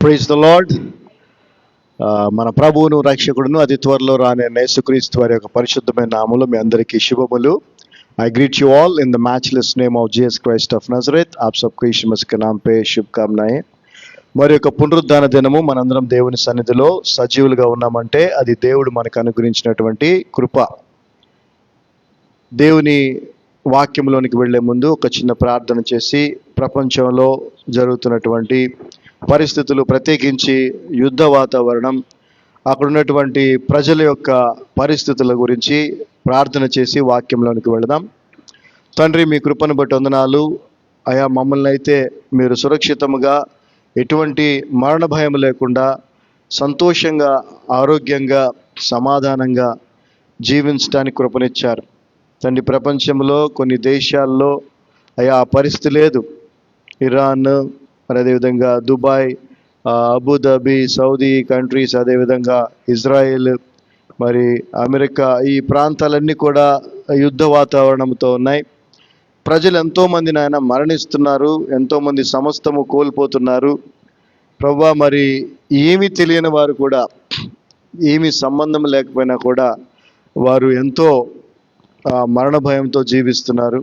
Praise the lord. మన ప్రభువును రక్షకుడును అతి త్వరలో రానే యేసుక్రీస్తు వారి యొక్క పరిశుద్ధమైన నామములో మీ అందరికీ శుభములు. I greet you all in the matchless name of Jesus Christ of Nazareth. आप सबको यीशु मसीह के नाम पे शुभकामनाएं. మరి యొక్క పునరుద్ధాన దినము మనందరం దేవుని సన్నిధిలో సజీవులుగా ఉన్నామంటే అది దేవుడు మనకు అనుగ్రహించినటువంటి కృప. దేవుని వాక్యంలోనికి వెళ్లే ముందు ఒక చిన్న ప్రార్థన చేసి ప్రపంచంలో జరుగుతున్నటువంటి పరిస్థితులు, ప్రత్యేకించి యుద్ధ వాతావరణం, అక్కడ ఉన్నటువంటి ప్రజల యొక్క పరిస్థితుల గురించి ప్రార్థన చేసి వాక్యంలోనికి వెళదాం. తండ్రి, మీ కృపను బట్టి వందనాలు అయా. మమ్మల్ని అయితే మీరు సురక్షితముగా, ఎటువంటి మరణ భయం లేకుండా, సంతోషంగా, ఆరోగ్యంగా, సమాధానంగా జీవించడానికి కృపనిచ్చారు తండ్రి. ప్రపంచంలో కొన్ని దేశాల్లో అయా పరిస్థితి లేదు. ఇరాన్, మరి అదేవిధంగా దుబాయ్, అబుదాబి, సౌదీ కంట్రీస్, అదేవిధంగా ఇజ్రాయెల్, మరి అమెరికా, ఈ ప్రాంతాలన్నీ కూడా యుద్ధ వాతావరణంతో ఉన్నాయి. ప్రజలు ఎంతోమంది నాయన మరణిస్తున్నారు, ఎంతోమంది సమస్తము కోల్పోతున్నారు ప్రభువా. మరి ఏమీ తెలియని వారు కూడా, ఏమీ సంబంధం లేకపోయినా కూడా వారు ఎంతో మరణ భయంతో జీవిస్తున్నారు.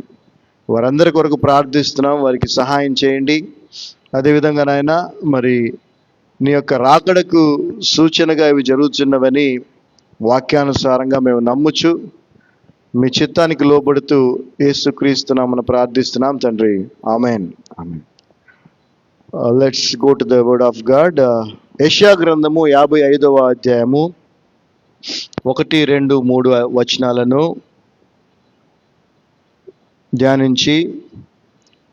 వారందరి కొరకు ప్రార్థిస్తున్నాం, వారికి సహాయం చేయండి. అదేవిధంగా నాయన, మరి నీ యొక్క రాకడకు సూచనగా ఇవి జరుగుతున్నవని వాక్యానుసారంగా మేము నమ్ముచు మీ చిత్తానికి లోబడుతూ యేసుక్రీస్తు నామమున ప్రార్థిస్తున్నాం తండ్రి. Amen. Amen. Let's go to the word of God. యెషయా గ్రంథము 55వ అధ్యాయము 1, 2, 3 వచనాలను ధ్యానించి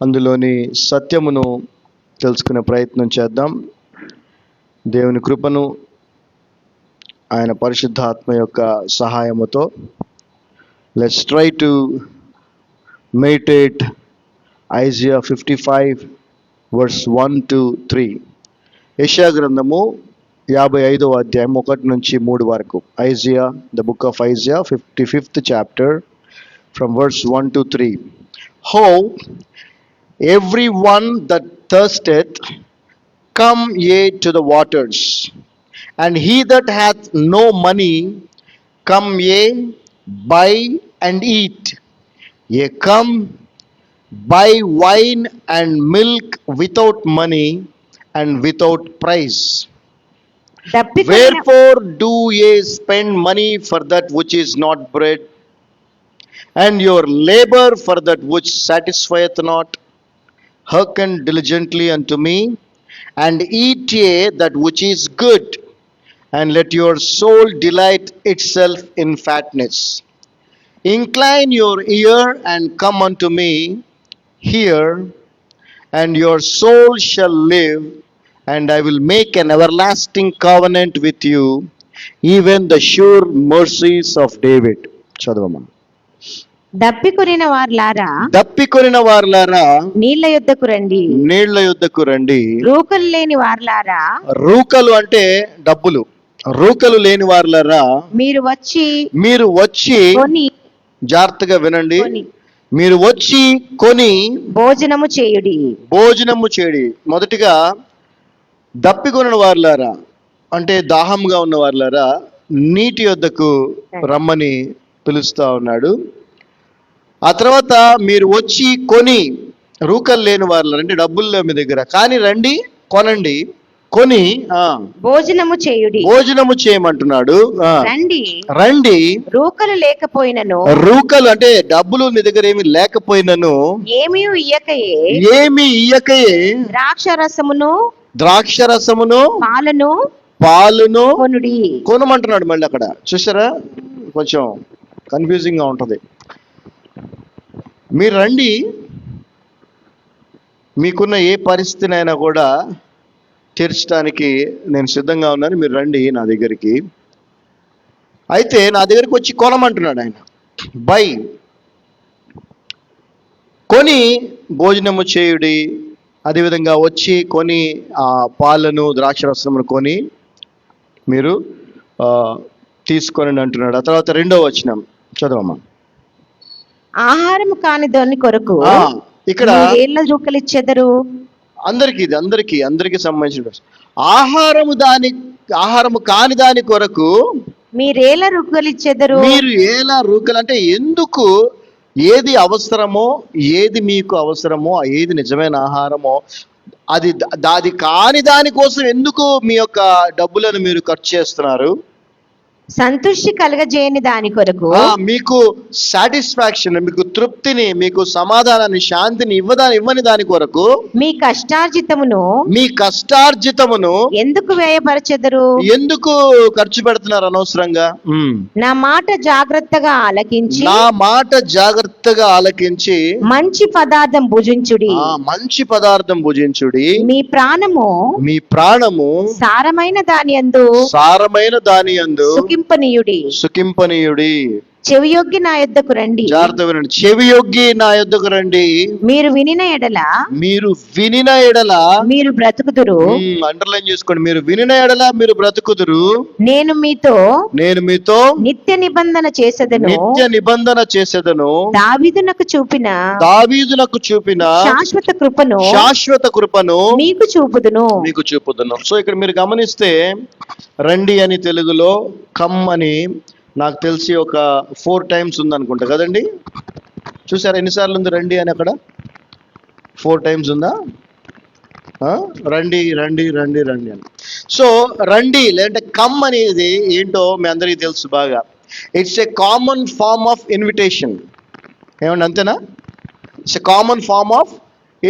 అందులోని సత్యమును తెలుసుకునే ప్రయత్నం చేద్దాం. దేవుని కృపను, ఆయన పరిశుద్ధాత్మ యొక్క సహాయముతో let's try to meditate Isaiah 55 verse 1 to 3. యెషయా గ్రంథము 55వ అధ్యాయం 1 నుంచి 3 వరకు. Isaiah, the book of Isaiah, 55th chapter from verse 1 to 3. Ho, everyone that thirsteth, come ye to the waters, and he that hath no money, come ye, buy and eat. Ye come, buy wine and milk without money and without price. Wherefore do ye spend money for that which is not bread, and your labor for that which satisfieth not? Hearken diligently unto me, and eat ye that which is good, and let your soul delight itself in fatness. Incline your ear and come unto me, hear, and your soul shall live, and I will make an everlasting covenant with you, even the sure mercies of David. చదవమా. దప్పికొనిన వారలారా, నీళ్ల యొద్దకు రండి. రూకలు లేని వారలారా, రూకలు అంటే డబ్బులు, రూకలు లేని వారలారా, మీరు వచ్చి కొని, జాగ్రత్తగా వినండి, మీరు వచ్చి కొని భోజనము చేయుడి. మొదటిగా దప్పికొనిన వారలారా అంటే దాహంగా ఉన్న వారలారా, నీటి యొద్దకు రమ్మని పిలుస్తా ఉన్నాడు. ఆ తర్వాత మీరు వచ్చి కొని, రూకలు లేని వారు అంటే డబ్బుల్లో మీ దగ్గర, కానీ రండి, కొనండి, కొని భోజనము చేయమంటున్నాడు. రండి. రూకలు అంటే డబ్బులు మీ దగ్గర ఏమి లేకపోయినను, ఏమీ ఇయ్యకయే ద్రాక్షరసమును పాలును కొనమంటున్నాడు. మళ్ళీ అక్కడ చూసారా, కొంచెం కన్ఫ్యూజింగ్ గా ఉంటది. మీరు రండి, మీకున్న ఏ పరిస్థితినైనా కూడా తీర్చడానికి నేను సిద్ధంగా ఉన్నాను, మీరు రండి నా దగ్గరికి. అయితే నా దగ్గరికి వచ్చి కొనమంటున్నాడు ఆయన. బై, కొని భోజనము చేయుడి. అదేవిధంగా వచ్చి కొని ఆ పాలను, ద్రాక్షరసమును కొని మీరు తీసుకొని అంటున్నాడు. ఆ తర్వాత 2వ వచనం చదవమ్మా. ఆహారము కాని దాని కొరకు ఇక్కడ రూకలిచ్చెదరు. అందరికీ ఇది అందరికీ సంబంధించిన ఆహారము కాని దాని కొరకు మీరేలా రుగ్గలిచ్చెదరు? మీరు ఎలా రూకలు అంటే ఎందుకు, ఏది అవసరమో, ఏది మీకు అవసరమో, ఏది నిజమైన ఆహారమో అది కాని దానికోసం ఎందుకు మీ యొక్క డబ్బులను మీరు ఖర్చు చేస్తున్నారు? సంతృష్టి కలగజేయని దాని కొరకు, మీకు సాటిస్ఫాక్షన్, మీకు తృప్తిని, మీకు సమాధానాన్ని, శాంతిని ఇవ్వని దాని కొరకు మీ కష్టార్జితమును ఎందుకు వ్యయపరచెదరు? ఎందుకు ఖర్చు పెడుతున్నారు అనవసరంగా? నా మాట జాగ్రత్తగా ఆలకించి మంచి పదార్థం భుజించుడి. మీ ప్రాణము సారమైన దాని యందు సుఖింపనీయుడి. చెవియొగ్గి నా యొద్దకు రండి. జాగ్రత్త వినండి. చెవియొగ్గి నా యొద్దకు రండి. మీరు వినిన ఎడల మీరు బ్రతుకుదురు. అండర్లైన్ చేసుకోండి. మీరు వినిన ఎడల మీరు బ్రతుకుదురు. నేను మీతో నిత్య నిబంధన చేసేదను. దావీదునకు చూపిన శాశ్వత కృపను మీకు చూపుదును. సో ఇక్కడ మీరు గమనిస్తే రండి అని తెలుగులో, కమ్ అని నాకు తెలిసి ఒక 4 times ఉందనుకుంటా కదండి. చూసారా ఎన్నిసార్లు ఉంది రండి అని? అక్కడ 4 times ఉందా? రండి రండి రండి రండి అని. సో రండి లేదంటే కమ్ అనేది ఏంటో మీ అందరికీ తెలుసు బాగా. It's a common form of invitation. ఏమండి, అంతేనా? It's a common form of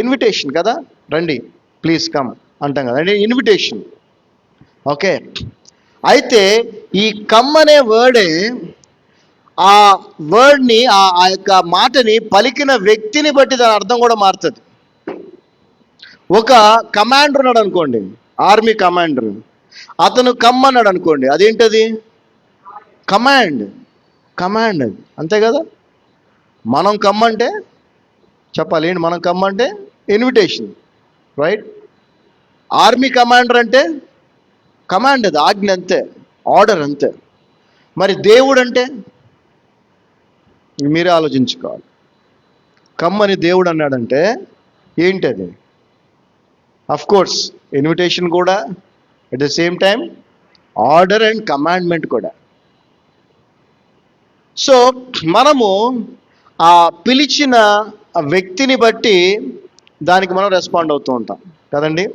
invitation కదా. రండి, ప్లీజ్ కమ్ అంటాం కదా, అంటే ఇన్విటేషన్. ఓకే, అయితే ఈ కమ్ అనే వర్డే, ఆ వర్డ్ని, ఆ యొక్క మాటని పలికిన వ్యక్తిని బట్టి దాని అర్థం కూడా మారుతుంది. ఒక కమాండర్ ఉన్నాడు అనుకోండి, ఆర్మీ కమాండర్, అతను కమ్ అన్నాడు అనుకోండి, అదేంటది? కమాండ్ అది, అంతే కదా. మనం కమ్ అంటే చెప్పాలి ఏంటి? మనం కమ్ అంటే ఇన్విటేషన్, రైట్? ఆర్మీ కమాండర్ అంటే కమాండ్, అది ఆజ్ఞ, అంతే, ఆర్డర్, అంతే. మరి దేవుడు అంటే మీరే ఆలోచించుకోవాలి. కమ్మని దేవుడు అన్నాడంటే ఏంటది? అఫ్ కోర్స్ ఇన్విటేషన్ కూడా, at the same time order and commandment కూడా. సో మనము ఆ పిలిచిన వ్యక్తిని బట్టి దానికి మనం రెస్పాండ్ అవుతూ ఉంటాం కదండి.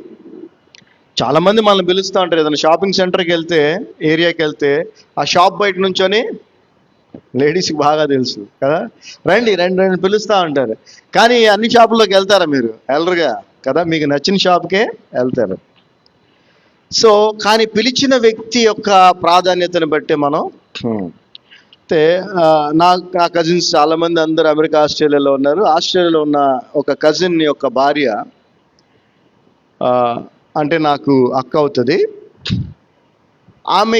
చాలామంది మనల్ని పిలుస్తూ ఉంటారు. ఏదైనా షాపింగ్ సెంటర్కి వెళ్తే, ఏరియాకి వెళ్తే, ఆ షాప్ బయట నుంచొని, లేడీస్కి బాగా తెలుసు కదా, రండి రండి రండి పిలుస్తూ ఉంటారు. కానీ అన్ని షాపుల్లోకి వెళ్తారా మీరు? వెళ్ళరుగా కదా, మీకు నచ్చిన షాప్కే వెళ్తారు. సో కానీ పిలిచిన వ్యక్తి యొక్క ప్రాధాన్యతను బట్టి మనం అయితే నా కజిన్స్ చాలామంది అందరూ అమెరికా, ఆస్ట్రేలియాలో ఉన్నారు. ఆస్ట్రేలియాలో ఉన్న ఒక కజిన్ యొక్క భార్య, అంటే నాకు అక్క అవుతుంది, ఆమె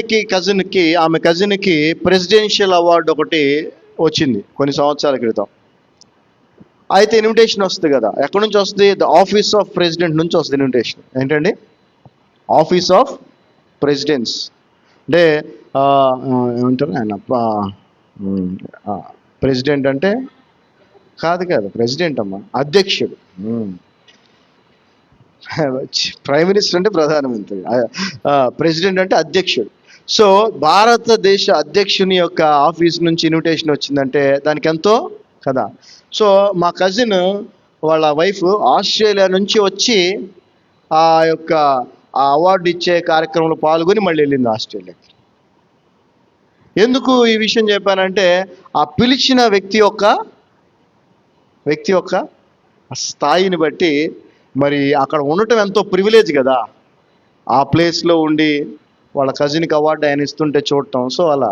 కజిన్కి ప్రెసిడెన్షియల్ అవార్డు ఒకటి వచ్చింది కొన్ని సంవత్సరాల క్రితం. అయితే ఇన్విటేషన్ వస్తుంది కదా, ఎక్కడి నుంచి వస్తుంది? ద ఆఫీస్ ఆఫ్ ప్రెసిడెంట్ నుంచి వస్తుంది ఇన్విటేషన్. ఏంటండి? ఆఫీస్ ఆఫ్ ప్రెసిడెంట్స్ అంటే ఏమంటారు ఆయన? ప్రెసిడెంట్ అంటే కాదు, ప్రెసిడెంట్ అమ్మా, అధ్యక్షుడు. ప్రైమ్ మినిస్టర్ అంటే ప్రధానమంత్రి, ప్రెసిడెంట్ అంటే అధ్యక్షుడు. సో భారతదేశ అధ్యక్షుని యొక్క ఆఫీస్ నుంచి ఇన్విటేషన్ వచ్చిందంటే దానికి ఎంతో కదా. సో మా కజిన్ వాళ్ళ వైఫ్ ఆస్ట్రేలియా నుంచి వచ్చి ఆ యొక్క ఆ అవార్డు ఇచ్చే కార్యక్రమంలో పాల్గొని మళ్ళీ వెళ్ళింది ఆస్ట్రేలియాకి. ఎందుకు ఈ విషయం చెప్పానంటే, ఆ పిలిచిన వ్యక్తి యొక్క స్థాయిని బట్టి మరి అక్కడ ఉండటం ఎంతో ప్రివిలేజ్ కదా. ఆ ప్లేస్లో ఉండి వాళ్ళ కజిన్కి అవార్డు ఆయన ఇస్తుంటే చూడటం. సో అలా.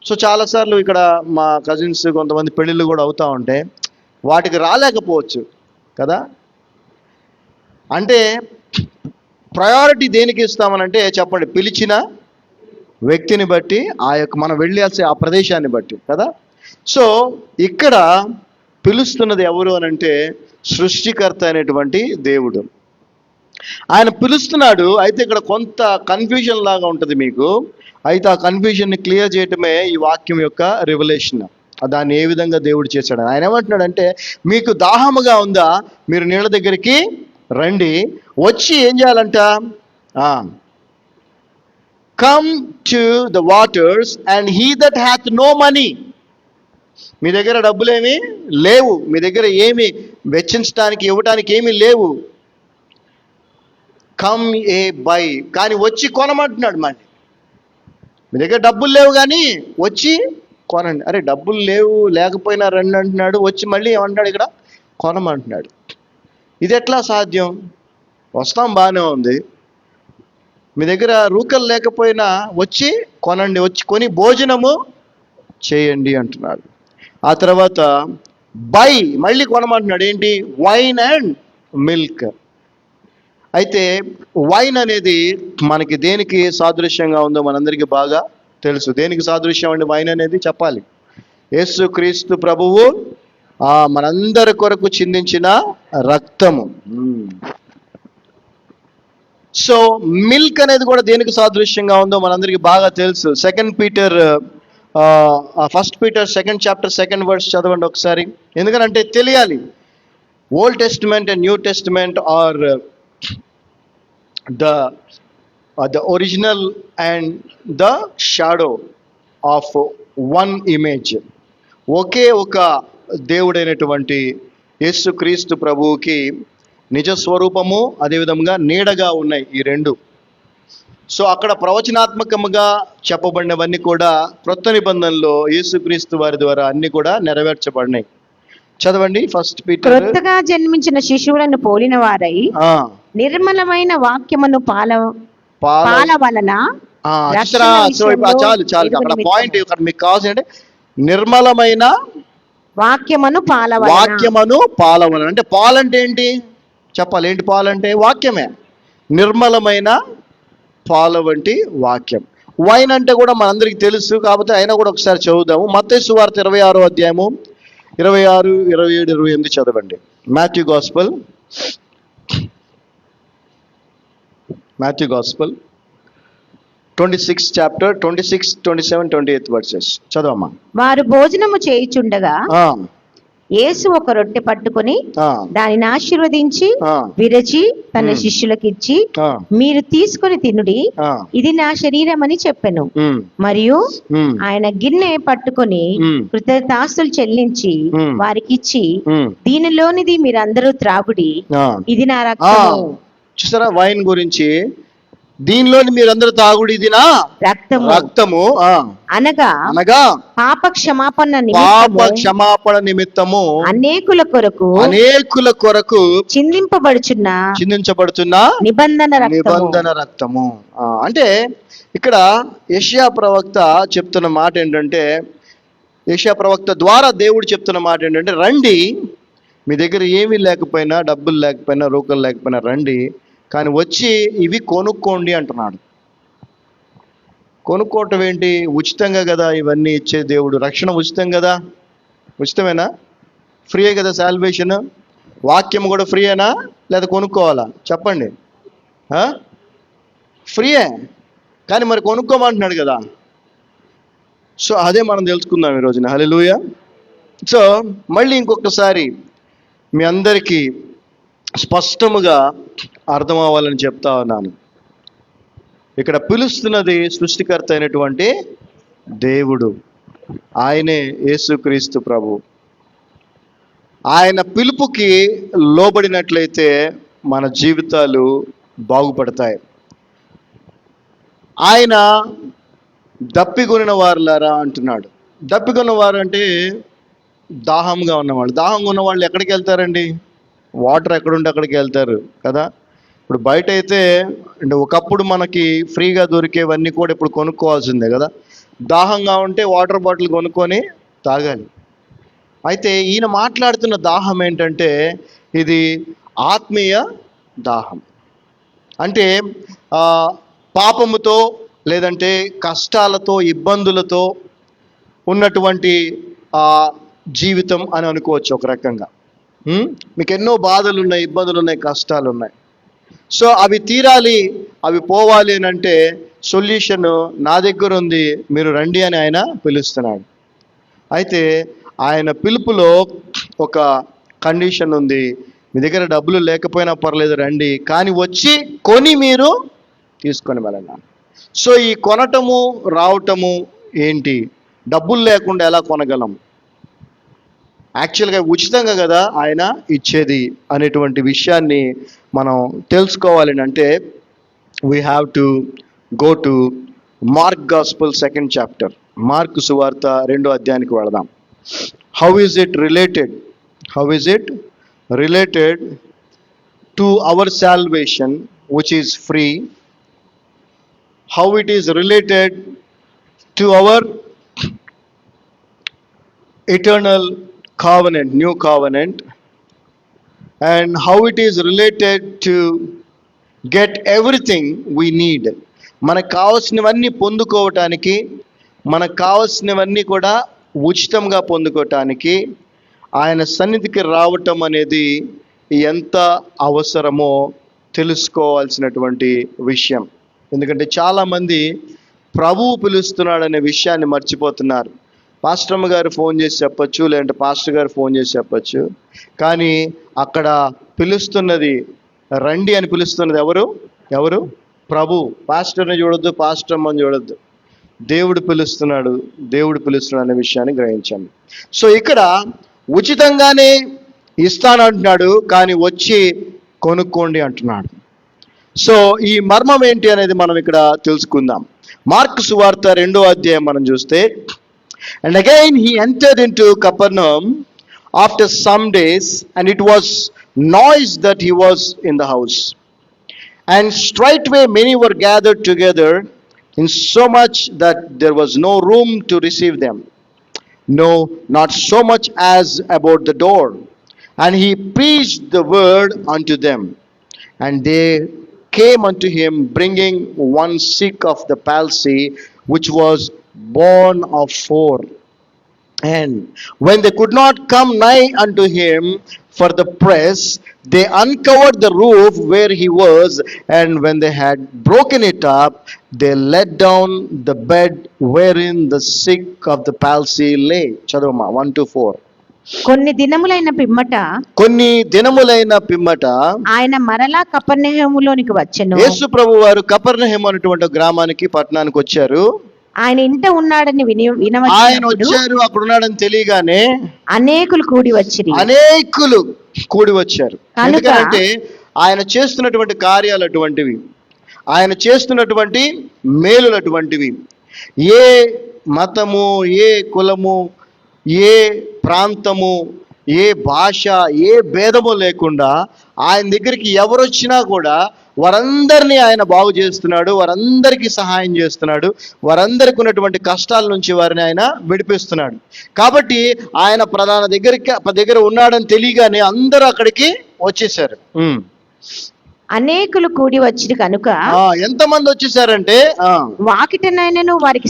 సో చాలాసార్లు ఇక్కడ మా కజిన్స్ కొంతమంది పెళ్ళిళ్ళు కూడా అవుతూ ఉంటే వాటికి రాలేకపోవచ్చు కదా. అంటే ప్రయారిటీ దేనికి ఇస్తామనంటే చెప్పండి, పిలిచిన వ్యక్తిని బట్టి, ఆ యొక్క మనం వెళ్ళాల్సి ఆ ప్రదేశాన్ని బట్టి కదా. సో ఇక్కడ పిలుస్తున్నది ఎవరు అనంటే సృష్టికర్త అయినటువంటి దేవుడు. ఆయన పిలుస్తున్నాడు. అయితే ఇక్కడ కొంత కన్ఫ్యూజన్ లాగా ఉంటుంది మీకు. అయితే ఆ కన్ఫ్యూజన్ని క్లియర్ చేయటమే ఈ వాక్యం యొక్క రెవల్యూషన్. దాన్ని ఏ విధంగా దేవుడు చేశాడు. ఆయన ఏమంటున్నాడంటే, మీకు దాహముగా ఉందా, మీరు నీళ్ళ దగ్గరికి రండి, వచ్చి ఏం చేయాలంట? Come to the waters and he that hath no money. మీ దగ్గర డబ్బులేమి లేవు, మీ దగ్గర ఏమి వెచ్చించడానికి ఇవ్వడానికి ఏమీ లేవు. కమ్ ఏ బై, కానీ వచ్చి కొనమంటున్నాడు. మళ్ళీ మీ దగ్గర డబ్బులు లేవు కానీ వచ్చి కొనండి. అరే డబ్బులు లేకపోయినా రండి అంటున్నాడు, వచ్చి మళ్ళీ ఏమంటున్నాడు ఇక్కడ? కొనమంటున్నాడు. ఇది ఎట్లా సాధ్యం? వస్తాం బాగానే ఉంది, మీ దగ్గర రూకలు లేకపోయినా వచ్చి కొనండి, వచ్చి కొని భోజనము చేయండి అంటున్నాడు. ఆ తర్వాత బై, మళ్ళీ కొనమంటున్నాడు. ఏంటి? Wine and milk. అయితే వైన్ అనేది మనకి దేనికి సాదృశ్యంగా ఉందో మనందరికీ బాగా తెలుసు. దేనికి సాదృశ్యం అండి వైన్ అనేది? చెప్పాలి. యేసుక్రీస్తు ప్రభువు మనందరి కొరకు చిందించిన రక్తము. సో మిల్క్ అనేది కూడా దేనికి సాదృశ్యంగా ఉందో మనందరికీ బాగా తెలుసు. First Peter 2nd chapter 2nd verse చదవండి ఒకసారి. ఎందుకంటే తెలియాలి. Old testament and new testament are the original and the shadow of one image. ఒకే ఒక దేవుడైనటువంటి యేసుక్రీస్తు ప్రభువుకి నిజ స్వరూపము, అదేవిధంగా నీడగా ఉన్నాయి ఈ రెండు. సో అక్కడ ప్రవచనాత్మకముగా చెప్పబడినవన్నీ కూడా క్రొత్త నిబంధనలో యేసుక్రీస్తు వారి ద్వారా అన్ని కూడా నెరవేర్చబడినాయి. చదవండి ఫస్ట్ పీటర్. క్రొత్తగా జన్మించిన శిశువులను పోలిన వారై నిర్మలమైన వాక్యమును పాల వలన చాలు అక్కడ పాయింట్ మీకు కావాల్సి అంటే నిర్మలమైన వాక్యమును పాలవలన. అంటే పాలంటే ఏంటి చెప్పాలి? ఏంటి పాలంటే? వాక్యమే. నిర్మలమైన పాల వంటి వాక్యం. వైన్ అంటే కూడా మనందరికీ తెలుసు, కాబట్టి అయినా కూడా ఒకసారి చదువుదాము. మత్తయి సువార్త 26వ అధ్యాయము 26, 27, 28 చదవండి. Matthew gospel 26th chapter 26, 27, 28 verses చదవమ్మా. వారు భోజనము చేయుచుండగా యేసు ఒక రొట్టె పట్టుకొని దానిని ఆశీర్వదించి విరచి తన శిష్యులకు ఇచ్చి, మీరు తీసుకొని తినుడి, ఇది నా శరీరం అని చెప్పెను. మరియు ఆయన గిన్నె పట్టుకొని కృతజ్ఞతాస్తులు చెల్లించి వారికి ఇచ్చి, దీనిలోనిది మీరందరూ త్రాగుడి, ఇది నా రక్తము. చూసారా వైన్ గురించి? దీనిలోని మీరందరూ తాగుడి, ఇది నా రక్తము అనగా పాప క్షమాపణ నిమిత్తము అనేకుల కొరకు చిందించబడుచున్న నిబంధన రక్తము. అంటే ఇక్కడ యెషయా ప్రవక్త చెప్తున్న మాట ఏంటంటే, యెషయా ప్రవక్త ద్వారా దేవుడు చెప్తున్న మాట ఏంటంటే, రండి, మీ దగ్గర ఏమీ లేకపోయినా, డబ్బులు లేకపోయినా, రూకలు లేకపోయినా రండి, కానీ వచ్చి ఇవి కొనుక్కోండి అంటున్నాడు. కొనుక్కోవటం ఏంటి? ఉచితంగా కదా ఇవన్నీ ఇచ్చే దేవుడు. రక్షణ ఉచితం కదా? ఉచితమేనా? ఫ్రీయే కదా సాల్వేషన్? వాక్యం కూడా ఫ్రీయేనా లేదా కొనుక్కోవాలా? చెప్పండి. ఫ్రీయే, కానీ మరి కొనుక్కోమంటున్నాడు కదా. సో అదే మనం తెలుసుకుందాం ఈరోజున. హల్లెలూయా. సో మళ్ళీ ఇంకొకసారి మీ అందరికీ స్పష్టముగా అర్థం అవ్వాలని చెప్తా ఉన్నాను. ఇక్కడ పిలుస్తున్నది సృష్టికర్త అయినటువంటి దేవుడు, ఆయనే యేసుక్రీస్తు ప్రభు. ఆయన పిలుపుకి లోబడినట్లయితే మన జీవితాలు బాగుపడతాయి. ఆయన దప్పికొనిన వారులారా అంటున్నాడు. దప్పికొన్న వారు అంటే దాహంగా ఉన్నవాళ్ళు. దాహంగా ఉన్నవాళ్ళు ఎక్కడికి వెళ్తారండి? వాటర్ ఎక్కడుంటే అక్కడికి వెళ్తారు కదా. ఇప్పుడు బయట అయితే అంటే ఒకప్పుడు మనకి ఫ్రీగా దొరికేవన్నీ కూడా ఇప్పుడు కొనుక్కోవాల్సిందే కదా. దాహంగా ఉంటే వాటర్ బాటిల్ కొనుక్కొని తాగాలి. అయితే ఈయన మాట్లాడుతున్న దాహం ఏంటంటే, ఇది ఆత్మీయ దాహం. అంటే పాపముతో లేదంటే కష్టాలతో, ఇబ్బందులతో ఉన్నటువంటి జీవితం అని అనుకోవచ్చు ఒక రకంగా. మీకు ఎన్నో బాధలు ఉన్నాయి, ఇబ్బందులు ఉన్నాయి, కష్టాలు ఉన్నాయి. సో అవి తీరాలి, అవి పోవాలి అని అంటే సొల్యూషన్ నా దగ్గర ఉంది, మీరు రండి అని ఆయన పిలుస్తున్నాడు. అయితే ఆయన పిలుపులో ఒక కండిషన్ ఉంది. మీ దగ్గర డబ్బులు లేకపోయినా పర్లేదు రండి, కానీ వచ్చి కొని మీరు తీసుకొని వెళ్ళండి. సో ఈ కొనటము రావటము ఏంటి? డబ్బులు లేకుండా ఎలా కొనగలం? యాక్చువల్గా ఉచితంగా కదా ఆయన ఇచ్చేది అనేటువంటి విషయాన్ని మనం తెలుసుకోవాలి అంటే we have to go to mark gospel 2nd chapter. Mark సువార్త 2వ అధ్యాయానికి వెళదాం. How is it related to our salvation which is free? How it is related to our eternal covenant, new covenant, and how it is related to get everything we need. మనకు కావాల్సినవన్నీ పొందుకోవటానికి, మనకు కావాల్సినవన్నీ కూడా ఉచితంగా పొందుకోవటానికి ఆయన సన్నిధికి రావటం అనేది ఎంత అవసరమో తెలుసుకోవాల్సినటువంటి విషయం. ఎందుకంటే చాలామంది ప్రభువు పిలుస్తున్నాడనే విషయాన్ని మర్చిపోతున్నారు. పాస్టర్మ్మ గారు ఫోన్ చేసి చెప్పచ్చు, లేదంటే పాస్టర్ గారు ఫోన్ చేసి చెప్పచ్చు, కానీ అక్కడ పిలుస్తున్నది, రండి అని పిలుస్తున్నది ఎవరు? ప్రభు. పాస్టర్ని చూడొద్దు, పాస్టర్మ్మని చూడొద్దు, దేవుడు పిలుస్తున్నాడు అనే విషయాన్ని గ్రహించాము. సో ఇక్కడ ఉచితంగానే ఇస్తానంటున్నాడు, కానీ వచ్చి కొనుక్కోండి అంటున్నాడు. సో ఈ మర్మం ఏంటి అనేది మనం ఇక్కడ తెలుసుకుందాం. మార్కు సువార్త 2వ అధ్యాయం మనం చూస్తే, and again he entered into Capernaum after some days, and it was noise that he was in the house. And straightway many were gathered together, in so much that there was no room to receive them, no, not so much as about the door. And he preached the word unto them. And they came unto him, bringing one sick of the palsy, which was born of 4. And when they could not come nigh unto him for the press, they uncovered the roof where he was, and when they had broken it up, they let down the bed wherein the sick of the palsy lay. Chadavama 1-4. కొన్ని దినములైన పిమ్మట ఆయన మరలా కపెర్నహూములోనికి వచ్చెను. యేసు ప్రభు వారు కపెర్నహూము అనేటువంటి గ్రామానికి, పట్టణానికి వచ్చారు. ఆయన ఇంట ఉన్నాడని ఆయన వచ్చారు, అక్కడ ఉన్నాడని తెలియగానే అనేకులు కూడి వచ్చారు. ఎందుకంటే ఆయన చేస్తున్నటువంటి కార్యాలు అటువంటివి, ఆయన చేస్తున్నటువంటి మేలులు అటువంటివి. ఏ మతము, ఏ కులము, ఏ ప్రాంతము, ఏ భాష, ఏ భేదము లేకుండా ఆయన దగ్గరికి ఎవరు వచ్చినా కూడా వారందరినీ ఆయన బాగు చేస్తున్నాడు, వారందరికీ సహాయం చేస్తున్నాడు, వారందరికీ ఉన్నటువంటి కష్టాల నుంచి వారిని ఆయన విడిపిస్తున్నాడు. కాబట్టి ఆయన ప్రధాన దగ్గర ఉన్నాడని తెలియగానే అందరూ అక్కడికి వచ్చేసారు. అనేకులు కూడి వచ్చి కనుక ఎంతమంది వచ్చేసారంటే వాకిటనైనను వారికి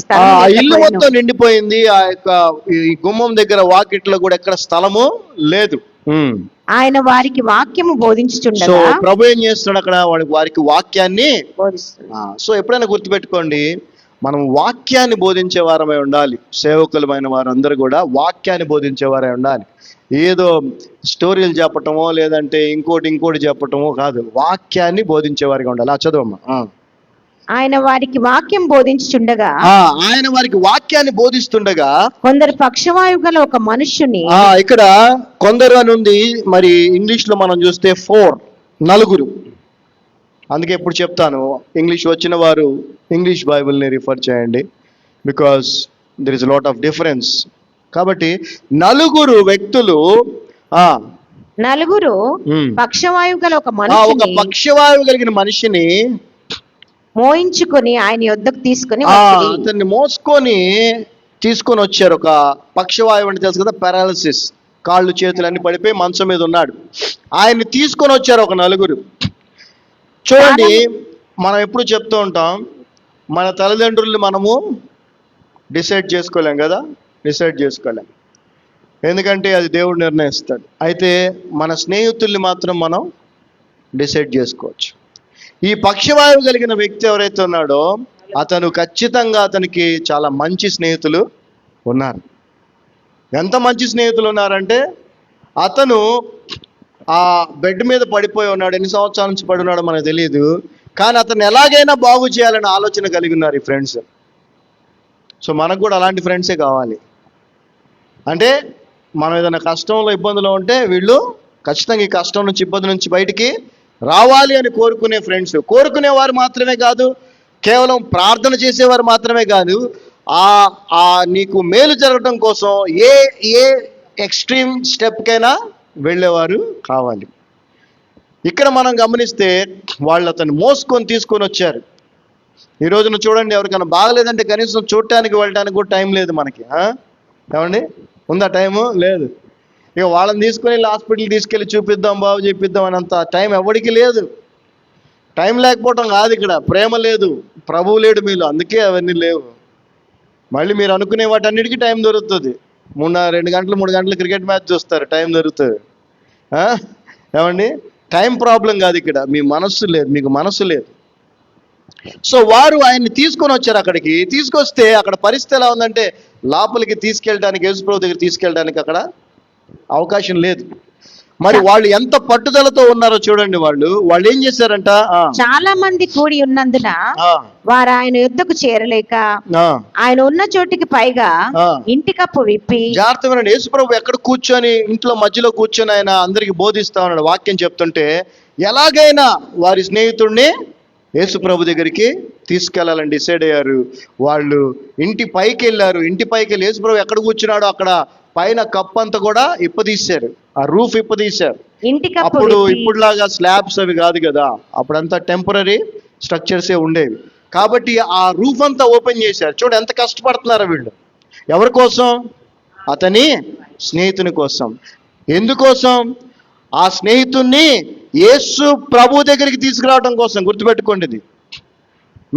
ఇల్లు మొత్తం నిండిపోయింది. ఆ యొక్క ఈ గుమ్మం దగ్గర వాకిట్లో కూడా ఎక్కడ స్థలము లేదు. ఆయన వారికి వాక్యము బోధించుచుండగా, సో ప్రభు ఏం చేస్తున్నాడు అక్కడ? వారికి వాక్యాన్ని బోధిస్తున్నాడు. సో ఎప్పుడైనా గుర్తుపెట్టుకోండి, మనం వాక్యాన్ని బోధించే వారమై ఉండాలి. సేవకులమైన వారందరూ కూడా వాక్యాన్ని బోధించే వారై ఉండాలి. ఏదో స్టోరీలు చెప్పటమో లేదంటే ఇంకోటి చెప్పటమో కాదు, వాక్యాన్ని బోధించే వారిగా ఉండాలి. చదవమ్మా. ఆయన వారికి వాక్యం బోధించుచుండగా, ఆయన వారికి వాక్యాన్ని బోధిస్తుండగా కొందరు పక్షవాయువు గల ఒక మనుష్యుని, ఇక్కడ కొందరు అని ఉంది, మరి ఇంగ్లీష్ లో మనం చూస్తే 4, 4. అందుకే ఎప్పుడు చెప్తాను, ఇంగ్లీష్ వచ్చిన వారు ఇంగ్లీష్ బైబిల్ని రిఫర్ చేయండి, because there is lot of difference. కాబట్టి 4 వ్యక్తులు, 4 పక్షవాయువు గల ఒక పక్షవాయువు కలిగిన మనిషిని మోయించుకొని ఆయన యొద్దకు తీసుకొని అతన్ని మోసుకొని తీసుకొని వచ్చారు. ఒక పక్షవాయువు అంటే తెలుసు కదా, పారాలిసిస్, కాళ్ళు చేతులు అన్ని పడిపోయి మంచం మీద ఉన్నాడు. ఆయన్ని తీసుకొని వచ్చారు ఒక 4. చూడండి, మనం ఎప్పుడు చెప్తూ ఉంటాం, మన తల్లిదండ్రుల్ని మనము డిసైడ్ చేసుకోలేం కదా, డిసైడ్ చేసుకోలేం, ఎందుకంటే అది దేవుడు నిర్ణయిస్తాడు. అయితే మన స్నేహితుల్ని మాత్రం మనం డిసైడ్ చేసుకోవచ్చు. ఈ పక్షవాయువు కలిగిన వ్యక్తి ఎవరైతే ఉన్నాడో అతను ఖచ్చితంగా, అతనికి చాలా మంచి స్నేహితులు ఉన్నారు. ఎంత మంచి స్నేహితులు ఉన్నారంటే, అతను ఆ బెడ్ మీద పడిపోయి ఉన్నాడు. ఎన్ని సంవత్సరాల నుంచి పడి ఉన్నాడో మనకు తెలియదు. కానీ అతను ఎలాగైనా బాగు చేయాలనే ఆలోచన కలిగి ఉన్నారు ఈ ఫ్రెండ్స్. సో మనకు కూడా అలాంటి ఫ్రెండ్సే కావాలి. అంటే మనం ఏదైనా కష్టంలో ఇబ్బందులో ఉంటే వీళ్ళు ఖచ్చితంగా ఈ కష్టం నుంచి ఇబ్బంది నుంచి బయటికి రావాలి అని కోరుకునే ఫ్రెండ్స్. కోరుకునేవారు మాత్రమే కాదు, కేవలం ప్రార్థన చేసేవారు మాత్రమే కాదు, నీకు మేలు జరగడం కోసం ఏ ఎక్స్ట్రీమ్ స్టెప్కైనా వెళ్ళేవారు కావాలి. ఇక్కడ మనం గమనిస్తే వాళ్ళు అతన్ని మోసుకొని తీసుకొని వచ్చారు. ఈ రోజున చూడండి, ఎవరికైనా బాగలేదంటే కనీసం చూడటానికి వెళ్ళడానికి కూడా టైం లేదు మనకి. ఏమండి, ఉందా టైము? లేదు. ఇక వాళ్ళని తీసుకొని హాస్పిటల్కి తీసుకెళ్ళి చూపిద్దాం, బాగు చేపిద్దాం అనంత టైం ఎవరికి లేదు. టైం లేకపోవటం కాదు, ఇక్కడ ప్రేమ లేదు, ప్రభువు లేడు మీలో, అందుకే అవన్నీ లేవు. మళ్ళీ మీరు అనుకునే వాటన్నిటికీ టైం దొరుకుతుంది. 2 గంటలు 3 గంటలు క్రికెట్ మ్యాచ్ చూస్తారు, టైం దొరుకుతుంది. ఏమండి, టైం ప్రాబ్లం కాదు ఇక్కడ, మీ మనస్సు లేదు, మీకు మనస్సు లేదు. సో వారు ఆయన్ని తీసుకొని వచ్చారు. అక్కడికి తీసుకొస్తే అక్కడ పరిస్థితి ఎలా ఉందంటే, లోపలికి తీసుకెళ్ళడానికి, యేసుప్రభు దగ్గర తీసుకెళ్ళడానికి అక్కడ అవకాశం లేదు. మరి వాళ్ళు ఎంత పట్టుదలతో ఉన్నారో చూడండి. వాళ్ళు ఏం చేశారంట, చాలా మంది కూడి ఉన్నందున వారు ఆయన యుద్ధకు చేరలేక ఆయన ఉన్న చోటికి పైగా ఇంటి కప్పు విప్పి. జాగ్రత్తగా యేసుప్రభు ఎక్కడ కూర్చొని, ఇంట్లో మధ్యలో కూర్చొని ఆయన అందరికి బోధిస్తా ఉన్నాడు. వాక్యం చెప్తుంటే ఎలాగైనా వారి స్నేహితుడిని యేసుప్రభు దగ్గరికి తీసుకెళ్లాలని డిసైడ్ అయ్యారు. వాళ్ళు ఇంటి పైకి వెళ్ళారు. ఇంటి పైకి వెళ్ళి యేసుప్రభు ఎక్కడ కూర్చున్నాడో అక్కడ పైన కప్పు అంతా కూడా ఇప్పదీశారు, ఆ రూఫ్ ఇప్పదీశారు. అప్పుడు ఇప్పుడులాగా స్లాబ్స్ అవి కాదు కదా, అప్పుడంతా టెంపరీ స్ట్రక్చర్సే ఉండేవి. కాబట్టి ఆ రూఫ్ అంతా ఓపెన్ చేశారు. చూడు ఎంత కష్టపడుతున్నారో వీళ్ళు. ఎవరి కోసం? అతని స్నేహితుని కోసం. ఎందుకోసం? ఆ స్నేహితుణ్ణి యేసు ప్రభు దగ్గరికి తీసుకురావడం కోసం. గుర్తుపెట్టుకోండి ఇది.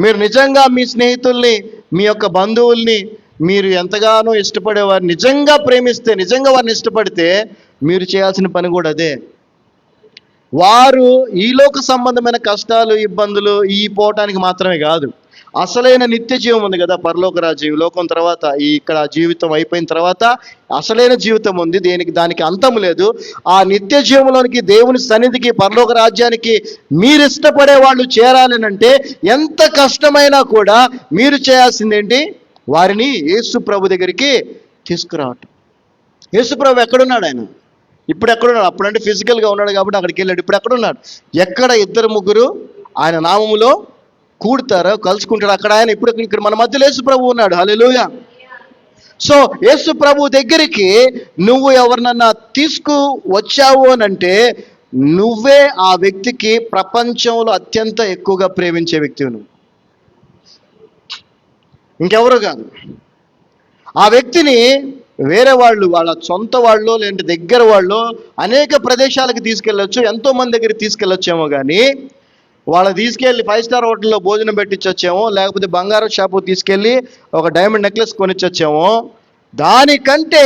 మీరు నిజంగా మీ స్నేహితుల్ని, మీ యొక్క బంధువుల్ని మీరు ఎంతగానో ఇష్టపడేవారు, నిజంగా ప్రేమిస్తే, నిజంగా వారిని ఇష్టపడితే మీరు చేయాల్సిన పని కూడా అదే. వారు ఈ లోక సంబంధమైన కష్టాలు, ఇబ్బందులు ఈ పోవటానికి మాత్రమే కాదు, అసలైన నిత్య జీవం ఉంది కదా, పరలోక రాజ్యం. లోకం తర్వాత ఇక్కడ జీవితం అయిపోయిన తర్వాత అసలైన జీవితం ఉంది, దానికి అంతం లేదు. ఆ నిత్య జీవంలోనికి, దేవుని సన్నిధికి, పరలోక రాజ్యానికి మీరు ఇష్టపడే వాళ్ళు చేరాలనంటే ఎంత కష్టమైనా కూడా మీరు చేయాల్సిందేంటి? వారిని యేసు ప్రభు దగ్గరికి తీసుకురావటం. యేసు ప్రభు ఎక్కడున్నాడు? ఆయన ఇప్పుడు ఎక్కడున్నాడు? అప్పుడంటే ఫిజికల్గా ఉన్నాడు కాబట్టి అక్కడికి వెళ్ళాడు. ఇప్పుడు ఎక్కడున్నాడు? ఎక్కడ 2-3 ఆయన నామములో కూడతారో, కలుసుకుంటాడు, అక్కడ ఆయన. ఇప్పుడు ఇక్కడ మన మధ్యలో యేసు ప్రభు ఉన్నాడు. హల్లెలూయా. సో యేసు ప్రభు దగ్గరికి నువ్వు ఎవరినన్నా తీసుకువచ్చావు అనంటే నువ్వే ఆ వ్యక్తికి ప్రపంచంలో అత్యంత ఎక్కువగా ప్రేమించే వ్యక్తివి నువ్వు, ఇంకెవరు కాదు. ఆ వ్యక్తిని వేరే వాళ్ళు, వాళ్ళ సొంత వాళ్ళు లేదంటే దగ్గర వాళ్ళు అనేక ప్రదేశాలకు తీసుకెళ్ళొచ్చు, ఎంతో మంది దగ్గరికి తీసుకెళ్ళొచ్చేమో, కానీ వాళ్ళని తీసుకెళ్ళి 5 స్టార్ హోటల్లో భోజనం పెట్టించొచ్చేమో, లేకపోతే బంగారం షాపు తీసుకెళ్ళి ఒక డైమండ్ నెక్లెస్ కొనిచ్చొచ్చేమో, దానికంటే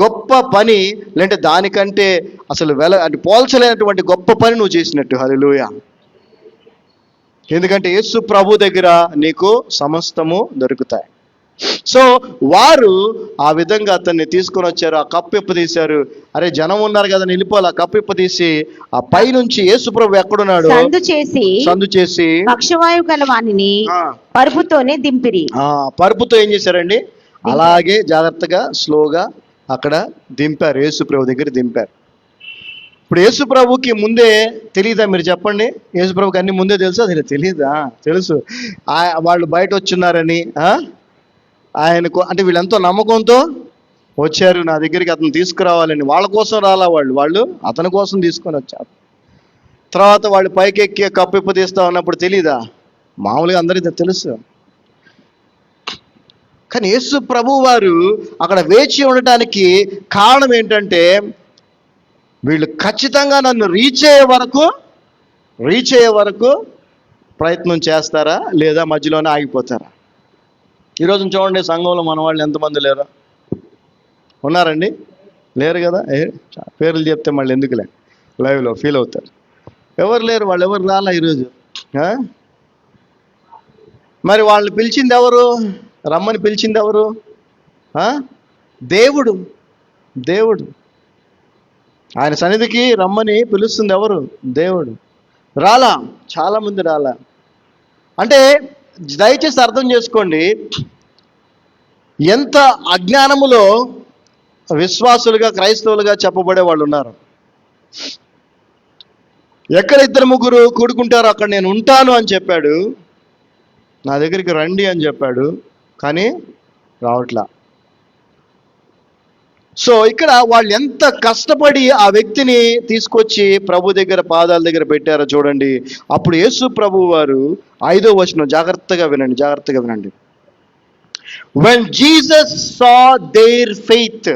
గొప్ప పని, లేదంటే దానికంటే అసలు అంటే పోల్చలేనటువంటి గొప్ప పని నువ్వు చేసినట్టు. హల్లెలూయా. ఎందుకంటే యేసు ప్రభు దగ్గర నీకు సమస్తము దొరుకుతాయి. సో వారు ఆ విధంగా అతన్ని తీసుకొని వచ్చారు. ఆ కప్పు ఇప్పదీశారు. అరే జనం ఉన్నారు కదా, వెళ్ళిపోవాలి. ఆ కప్పు ఇప్పదీసి ఆ పై నుంచి యేసు ప్రభు ఎక్కడున్నాడు సందు చేసి పక్షవాయువు గల వానిని పరుపుతోనే దింపిరి. పరుపుతో ఏం చేశారండి? అలాగే జాగ్రత్తగా స్లోగా అక్కడ దింపారు, యేసు ప్రభు దగ్గర దింపారు. ఇప్పుడు యేసు ప్రభుకి ముందే తెలియదా? మీరు చెప్పండి. యేసు ప్రభుకి అన్ని ముందే తెలుసా? తెలియదా? తెలుసు. వాళ్ళు బయట వచ్చున్నారని, ఆయనకు అంటే వీళ్ళెంతో నమ్మకంతో వచ్చారు నా దగ్గరికి, అతను తీసుకురావాలని. వాళ్ళ కోసం రాలా, వాళ్ళు అతని కోసం తీసుకొని వచ్చారు. తర్వాత వాళ్ళు పైకి ఎక్కి కప్పు ఇప్పదీస్తా ఉన్నప్పుడు తెలీదా? మామూలుగా అందరికీ తెలుసు. కానీ యేసు ప్రభు వారు అక్కడ వేచి ఉండటానికి కారణం ఏంటంటే, వీళ్ళు ఖచ్చితంగా నన్ను రీచ్ అయ్యే వరకు ప్రయత్నం చేస్తారా, లేదా మధ్యలోనే ఆగిపోతారా? ఈరోజు చూడండి, సంఘంలో మన వాళ్ళు ఎంతమంది లేరు? ఉన్నారండి? లేరు కదా. పేర్లు చెప్తే మళ్ళీ ఎందుకులే, లైవ్లో ఫీల్ అవుతారు. ఎవరు లేరు, వాళ్ళు ఎవరు రాలా ఈరోజు. మరి వాళ్ళని పిలిచింది ఎవరు? రమ్మని పిలిచింది ఎవరు? దేవుడు. ఆయన సన్నిధికి రమ్మని పిలుస్తుంది ఎవరు? దేవుడు. రాలా, చాలామంది రాలా. అంటే దయచేసి అర్థం చేసుకోండి, ఎంత అజ్ఞానములో విశ్వాసులుగా క్రైస్తవులుగా చెప్పబడే వాళ్ళు ఉన్నారు. ఎక్కడ 2-3 కూడుకుంటారో అక్కడ నేను ఉంటాను అని చెప్పాడు, నా దగ్గరికి రండి అని చెప్పాడు, కానీ రావట్లా. సో ఇక్కడ వాళ్ళు ఎంత కష్టపడి ఆ వ్యక్తిని తీసుకొచ్చి ప్రభు దగ్గర పాదాల దగ్గర పెట్టారో చూడండి. అప్పుడు యేసు ప్రభు వారు 5వ వచనం జాగ్రత్తగా వినండి. When Jesus saw their faith,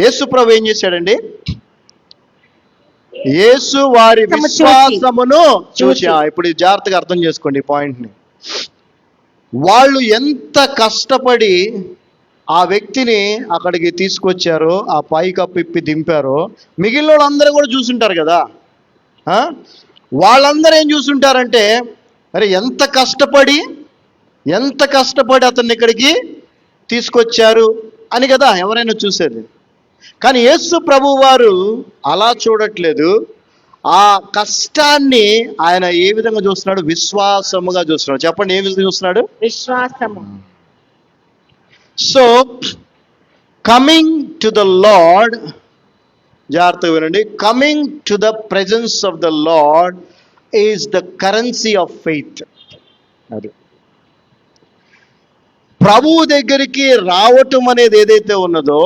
యేసు ప్రభు ఏం చేశాడండి? యేసు వారి విశ్వాసమును చూసి, ఇప్పుడు జాగ్రత్తగా అర్థం చేసుకోండి ఈ పాయింట్ని. వాళ్ళు ఎంత కష్టపడి ఆ వ్యక్తిని అక్కడికి తీసుకొచ్చారో, ఆ పైకప్పిప్పి దింపారో, మిగిలిన వాళ్ళందరూ కూడా చూసుంటారు కదా. వాళ్ళందరూ ఏం చూసుంటారంటే, అరే ఎంత కష్టపడి అతన్ని ఇక్కడికి తీసుకొచ్చారు అని కదా ఎవరైనా చూసేది. కానీ యేసు ప్రభు వారు అలా చూడట్లేదు. ఆ కష్టాన్ని ఆయన ఏ విధంగా చూస్తున్నాడు? విశ్వాసముగా చూస్తున్నాడు. చెప్పండి, ఏ విధంగా చూస్తున్నాడు? విశ్వాసము. So coming to the lord, జాగ్రత్తగా వినండి, coming to the presence of the lord is the currency of faith. అది ప్రభువు దగ్గరికి రావటం అనేది ఏదైతే ఉన్నదో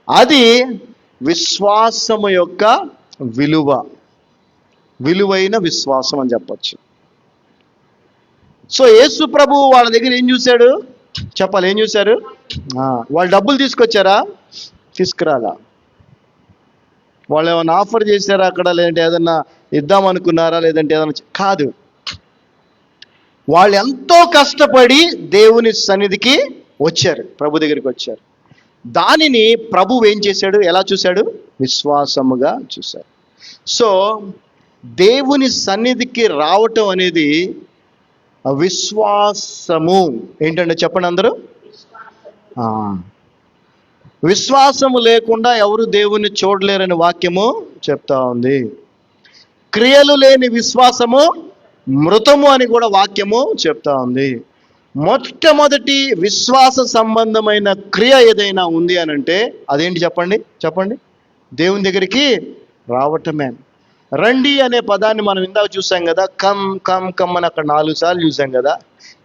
అది విశ్వాసము యొక్క విలువైన విశ్వాసం అని చెప్పచ్చు. సో యేసు ప్రభు వాళ్ళ దగ్గర ఏం చూశాడు? చెప్పాలి, ఏం చూశారు? వాళ్ళు డబ్బులు తీసుకొచ్చారా? తీసుకురాలా. వాళ్ళు ఏమైనా ఆఫర్ చేశారా అక్కడ? లేదంటే ఏదన్నా ఇద్దామనుకున్నారా? లేదంటే ఏదన్నా? కాదు. వాళ్ళు ఎంతో కష్టపడి దేవుని సన్నిధికి వచ్చారు, ప్రభు దగ్గరికి వచ్చారు. దానిని ప్రభువు ఏం చేశాడు? ఎలా చూశాడు? విశ్వాసముగా చూశాడు. సో దేవుని సన్నిధికి రావటం అనేది విశ్వాసము. ఏంటంటే చెప్పండి అందరూ. విశ్వాసము లేకుండా ఎవరు దేవుని చూడలేరని వాక్యము చెప్తా ఉంది. క్రియలు లేని విశ్వాసము మృతము అని కూడా వాక్యము చెప్తా ఉంది. మొట్టమొదటి విశ్వాస సంబంధమైన క్రియ ఏదైనా ఉంది అని అంటే అదేంటి? చెప్పండి. దేవుని దగ్గరికి రావటమే. రండి అనే పదాన్ని మనం ఇందాక చూసాం కదా. కమ్ అని అక్కడ 4 సార్లు చూసాం కదా.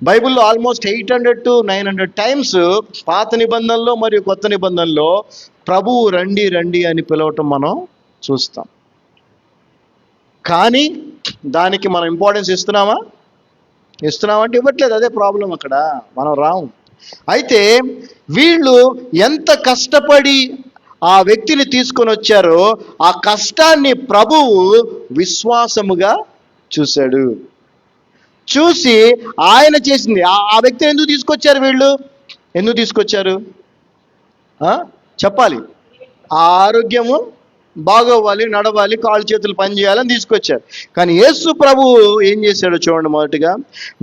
బైబిల్లో ఆల్మోస్ట్ 800 to 900 టైమ్స్ పాత నిబంధనలో మరియు కొత్త నిబంధనలో ప్రభువు రండి రండి అని పిలవటం మనం చూస్తాం. కానీ దానికి మనం ఇంపార్టెన్స్ ఇస్తున్నామంటే ఇవ్వట్లేదు. అదే ప్రాబ్లం. అక్కడ మనం రాము. అయితే వీళ్ళు ఎంత కష్టపడి ఆ వ్యక్తిని తీసుకొని వచ్చారో ఆ కష్టాన్ని ప్రభువు విశ్వాసముగా చూశాడు. చూసి ఆయన చేసింది. ఆ వ్యక్తిని ఎందుకు తీసుకొచ్చారు? వీళ్ళు ఎందుకు తీసుకొచ్చారు చెప్పాలి. ఆ ఆరోగ్యము బాగోవాలి, నడవాలి, కాళ్ళు చేతులు పని చేయాలని తీసుకొచ్చారు. కానీ యేసు ప్రభు ఏం చేశాడో చూడండి. మొదటిగా,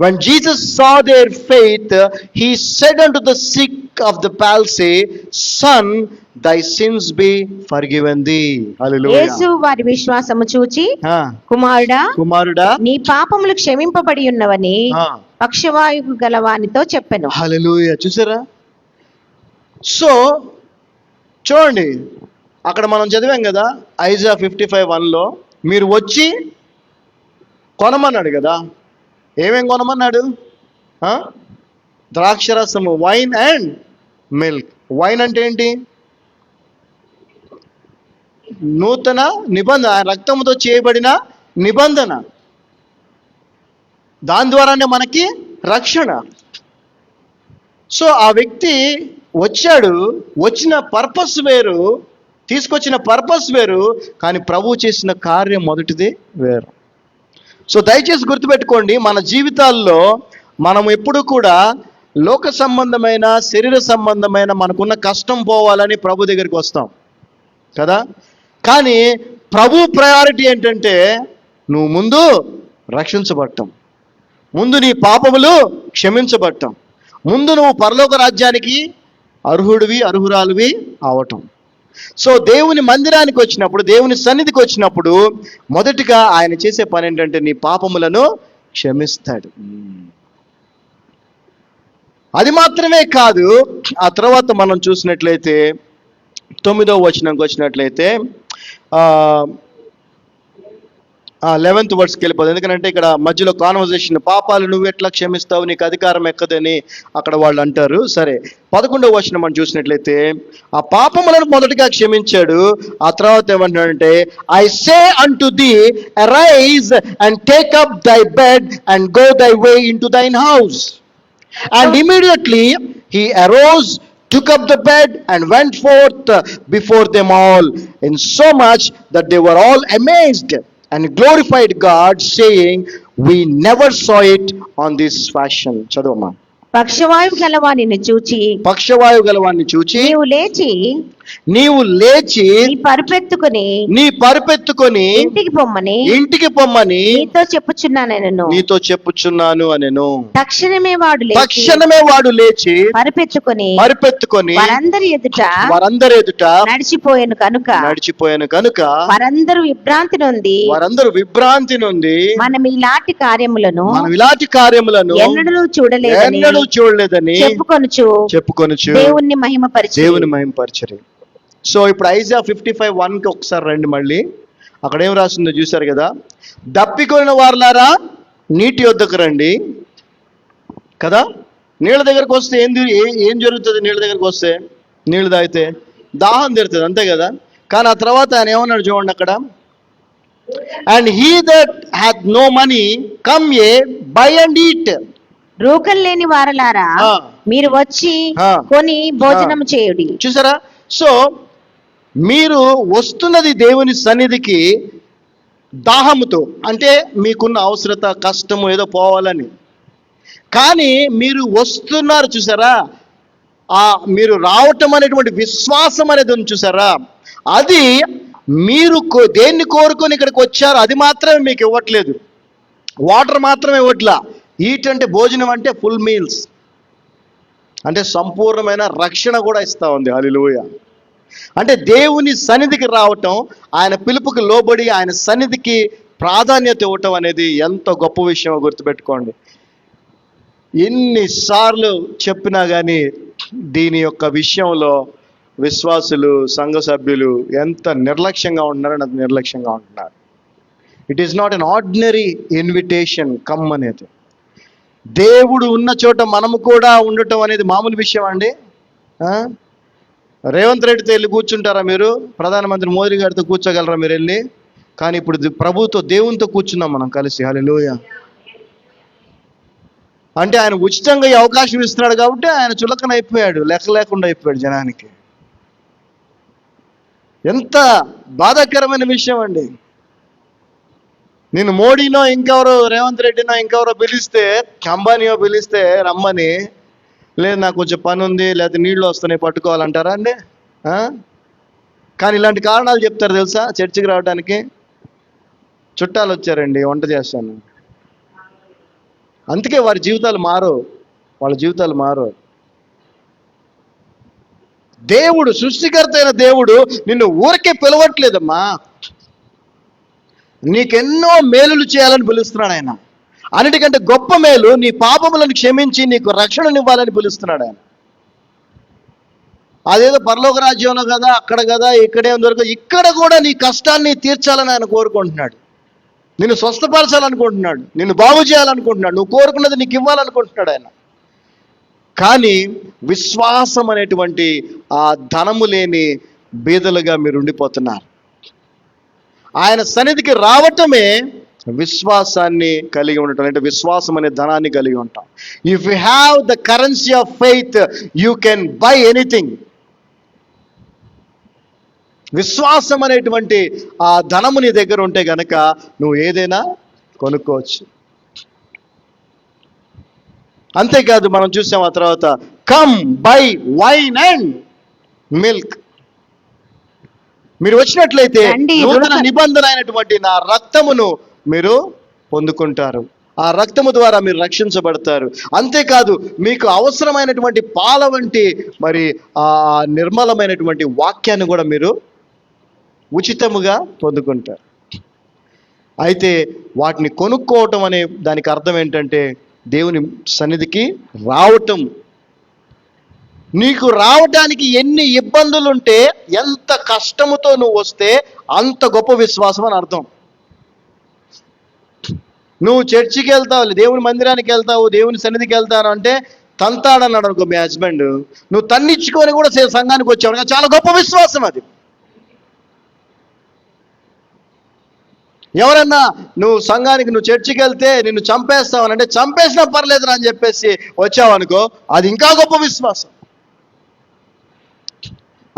when Jesus saw their faith, he said unto the sick of the palsy, son, thy sins be forgiven thee. Hallelujah. యేసు వారి విశ్వాసము చూచి, కుమారుడా నీ పాపములు క్షమింపబడి ఉన్నవని పక్షవాయువు గలవానితో చెప్పెను. హల్లెలూయా. చూసారా? సో చూడండి, అక్కడ మనం చదివాం కదా ఐజా 55:1లో మీరు వచ్చి కొనమన్నాడు కదా. ఏమేం కొనమన్నాడు? ద్రాక్షరసము, వైన్ అండ్ మిల్క్. వైన్ అంటే ఏంటి? నూతన నిబంధన, రక్తముతో చేయబడిన నిబంధన. దాని ద్వారానే మనకి రక్షణ. సో ఆ వ్యక్తి వచ్చాడు, వచ్చిన పర్పస్ వేరు, తీసుకొచ్చిన పర్పస్ వేరు, కానీ ప్రభువు చేసిన కార్యం మొదటిది వేరు. సో దయచేసి గుర్తుపెట్టుకోండి, మన జీవితాల్లో మనం ఎప్పుడు కూడా లోక సంబంధమైన, శరీర సంబంధమైన మనకున్న కష్టం పోవాలని ప్రభు దగ్గరికి వస్తాం కదా. కానీ ప్రభు ప్రయారిటీ ఏంటంటే నువ్వు ముందు రక్షించబడటం, ముందు నీ పాపములు క్షమించబడటం, ముందు నువ్వు పరలోక రాజ్యానికి అర్హురాలివి అవటం. సో దేవుని మందిరానికి వచ్చినప్పుడు, దేవుని సన్నిధికి వచ్చినప్పుడు మొదటిగా ఆయన చేసే పని ఏంటంటే నీ పాపములను క్షమిస్తాడు. అది మాత్రమే కాదు, ఆ తర్వాత మనం చూసినట్లయితే 9వ వచనంకి వచ్చినట్లయితే 11th వర్స్కి వెళ్ళిపోతుంది. ఎందుకంటే ఇక్కడ మధ్యలో కాన్వర్జేషన్, పాపాలు నువ్వు ఎట్లా క్షమిస్తావు, నీకు అధికారం ఎక్కదని అక్కడ వాళ్ళు అంటారు. సరే, 11వ వచనం మనం చూసినట్లయితే ఆ పాపములను మొదటిగా క్షమించాడు. ఆ తర్వాత ఏమంటున్నాడంటే, I say unto thee arise and take up thy bed and go thy way into thine house. And immediately he arose, took up the bed and went forth before them all, in so much that they were all amazed and glorified God, saying, we never saw it on this fashion. చదవమ్మా. పక్షవాయువు గలవానిని చూచి, పక్షవాయువు గలవాన్ని చూచి, నీవు లేచి నీ పరుపెత్తుకొని ఇంటికి పొమ్మని నీతో చెప్పుచున్నాను అనెను. తక్షణమే వాడు లేచి పరుపెత్తుకొని వారందరి ఎదుట నడిచిపోయాను కనుక వారందరూ విభ్రాంతి నొంది మనం ఇలాంటి కార్యములను ఎన్నడూ చూడలేదని చెప్పుకొనుచు దేవుని మహిమపరిచెరి. సో ఇప్పుడు ఐజా 55:1 ఒకసారి రండి. మళ్ళీ అక్కడ ఏం రాస్తుందో చూశారు కదా, దప్పికొనిన వారులారా నీటి వద్దకు రండి కదా. నీళ్ళ దగ్గరకు వస్తే ఏం జరుగుతుంది? నీళ్ళ దగ్గరకు వస్తే నీళ్ళు తాగితే దాహం తీరుతుంది, అంతే కదా. కానీ ఆ తర్వాత ఆయన ఏమన్నాడు చూడండి అక్కడ, and he that hath no money come ye buy and eat. రూకం లేని వారలారా మీరు వచ్చి కొని భోజనం చేయుడి. చూసారా? సో మీరు వస్తున్నది దేవుని సన్నిధికి దాహముతో, అంటే మీకున్న అవసరత, కష్టము ఏదో పోవాలని. కానీ మీరు వస్తున్నారు చూసారా, మీరు రావటం అనేటువంటి విశ్వాసం అనేది ఉంది చూసారా, అది మీరు దేన్ని కోరుకొని ఇక్కడికి వచ్చారో అది మాత్రమే మీకు ఇవ్వట్లేదు. వాటర్ మాత్రమే ఇవ్వట్లా. ఈట్ అంటే భోజనం అంటే ఫుల్ మీల్స్, అంటే సంపూర్ణమైన రక్షణ కూడా ఇస్తా ఉంది. హల్లెలూయా. అంటే దేవుని సన్నిధికి రావటం, ఆయన పిలుపుకి లోబడి ఆయన సన్నిధికి ప్రాధాన్యత ఇవ్వటం అనేది ఎంత గొప్ప విషయం గుర్తుపెట్టుకోండి. ఎన్నిసార్లు చెప్పినా కానీ దీని యొక్క విషయంలో విశ్వాసులు, సంఘ సభ్యులు ఎంత నిర్లక్ష్యంగా ఉంటున్నారో అంత నిర్లక్ష్యంగా ఉంటున్నారు. It is not an ordinary invitation come అనేది. దేవుడు ఉన్న చోట మనము కూడా ఉండటం అనేది మామూలు విషయం అండి. రేవంత్ రెడ్డితో వెళ్ళి కూర్చుంటారా మీరు? ప్రధానమంత్రి మోదీ గారితో కూర్చోగలరా మీరు వెళ్ళి? కానీ ఇప్పుడు ప్రభుతో, దేవునితో కూర్చున్నాం మనం కలిసి. హల్లెలూయా. అంటే ఆయన ఉచితంగా ఈ అవకాశం ఇస్తున్నాడు కాబట్టి ఆయన చులకన అయిపోయాడు, లెక్క లేకుండా అయిపోయాడు జనానికి. ఎంత బాధాకరమైన విషయం అండి. నేను మోడీనో ఇంకెవరో, రేవంత్ రెడ్డినో ఇంకెవరో పిలిస్తే, అంబానీయో పిలిస్తే రమ్మని, లేదు నాకు కొంచెం పని ఉంది, లేకపోతే నీళ్ళు వస్తున్నాయి పట్టుకోవాలంటారా అండి? కానీ ఇలాంటి కారణాలు చెప్తారు తెలుసా చర్చికి రావడానికి. చుట్టాలు వచ్చారండి, వంట చేస్తాను, అందుకే వాళ్ళ జీవితాలు మారు. దేవుడు, సృష్టికర్త అయిన దేవుడు నిన్ను ఊరికే పిలవట్లేదమ్మా, నీకెన్నో మేలులు చేయాలని పిలుస్తున్నాడు ఆయన. అన్నిటికంటే గొప్ప మేలు నీ పాపములను క్షమించి నీకు రక్షణనివ్వాలని పిలుస్తున్నాడు ఆయన. అదేదో పరలోక రాజ్యంలో కదా, అక్కడ కదా, ఇక్కడే దొరకదు, ఇక్కడ కూడా నీ కష్టాన్ని తీర్చాలని ఆయన కోరుకుంటున్నాడు. నిన్ను స్వస్థపరచాలనుకుంటున్నాడు, నిన్ను బాగు చేయాలనుకుంటున్నాడు, నువ్వు కోరుకున్నది నీకు ఇవ్వాలనుకుంటున్నాడు ఆయన. కానీ విశ్వాసం అనేటువంటి ఆ ధనము లేని బీదలుగా మీరు ఉండిపోతున్నారు. ఆయన సన్నిధికి రావటమే విశ్వాసాన్ని కలిగి ఉండటం, అంటే విశ్వాసం అనే ధనాన్ని కలిగి ఉంటాం. If you have the currency of faith you can by anything. విశ్వాసం అనేటువంటి ఆ ధనము నీ దగ్గర ఉంటే గనక నువ్వు ఏదైనా కొనుక్కోవచ్చు. అంతేకాదు, మనం చూసాం ఆ తర్వాత, come by wine and milk. మీరు వచ్చినట్లయితే నూతన నిబంధన అయినటువంటి నా రక్తమును మీరు పొందుకుంటారు. ఆ రక్తము ద్వారా మీరు రక్షించబడతారు. అంతేకాదు మీకు అవసరమైనటువంటి పాల వంటి మరి ఆ నిర్మలమైనటువంటి వాక్యాన్ని కూడా మీరు ఉచితముగా పొందుకుంటారు. అయితే వాటిని కొనుక్కోవటం అనే దానికి అర్థం ఏంటంటే దేవుని సన్నిధికి రావటం. నీకు రావటానికి ఎన్ని ఇబ్బందులుంటే, ఎంత కష్టముతో నువ్వు వస్తే అంత గొప్ప విశ్వాసం అని అర్థం. నువ్వు చర్చికి వెళ్తావు, దేవుని మందిరానికి వెళ్తావు, దేవుని సన్నిధికి వెళ్తాను అంటే తంతాడన్నాడు అనుకో మీ హస్బెండ్, నువ్వు తన్నిచ్చుకొని కూడా సంఘానికి వచ్చావు, చాలా గొప్ప విశ్వాసం అది. ఎవరన్నా నువ్వు సంఘానికి, నువ్వు చర్చికి వెళ్తే నిన్ను చంపేస్తావనంటే చంపేసినా పర్లేదురా అని చెప్పేసి వచ్చావు అనుకో, అది ఇంకా గొప్ప విశ్వాసం.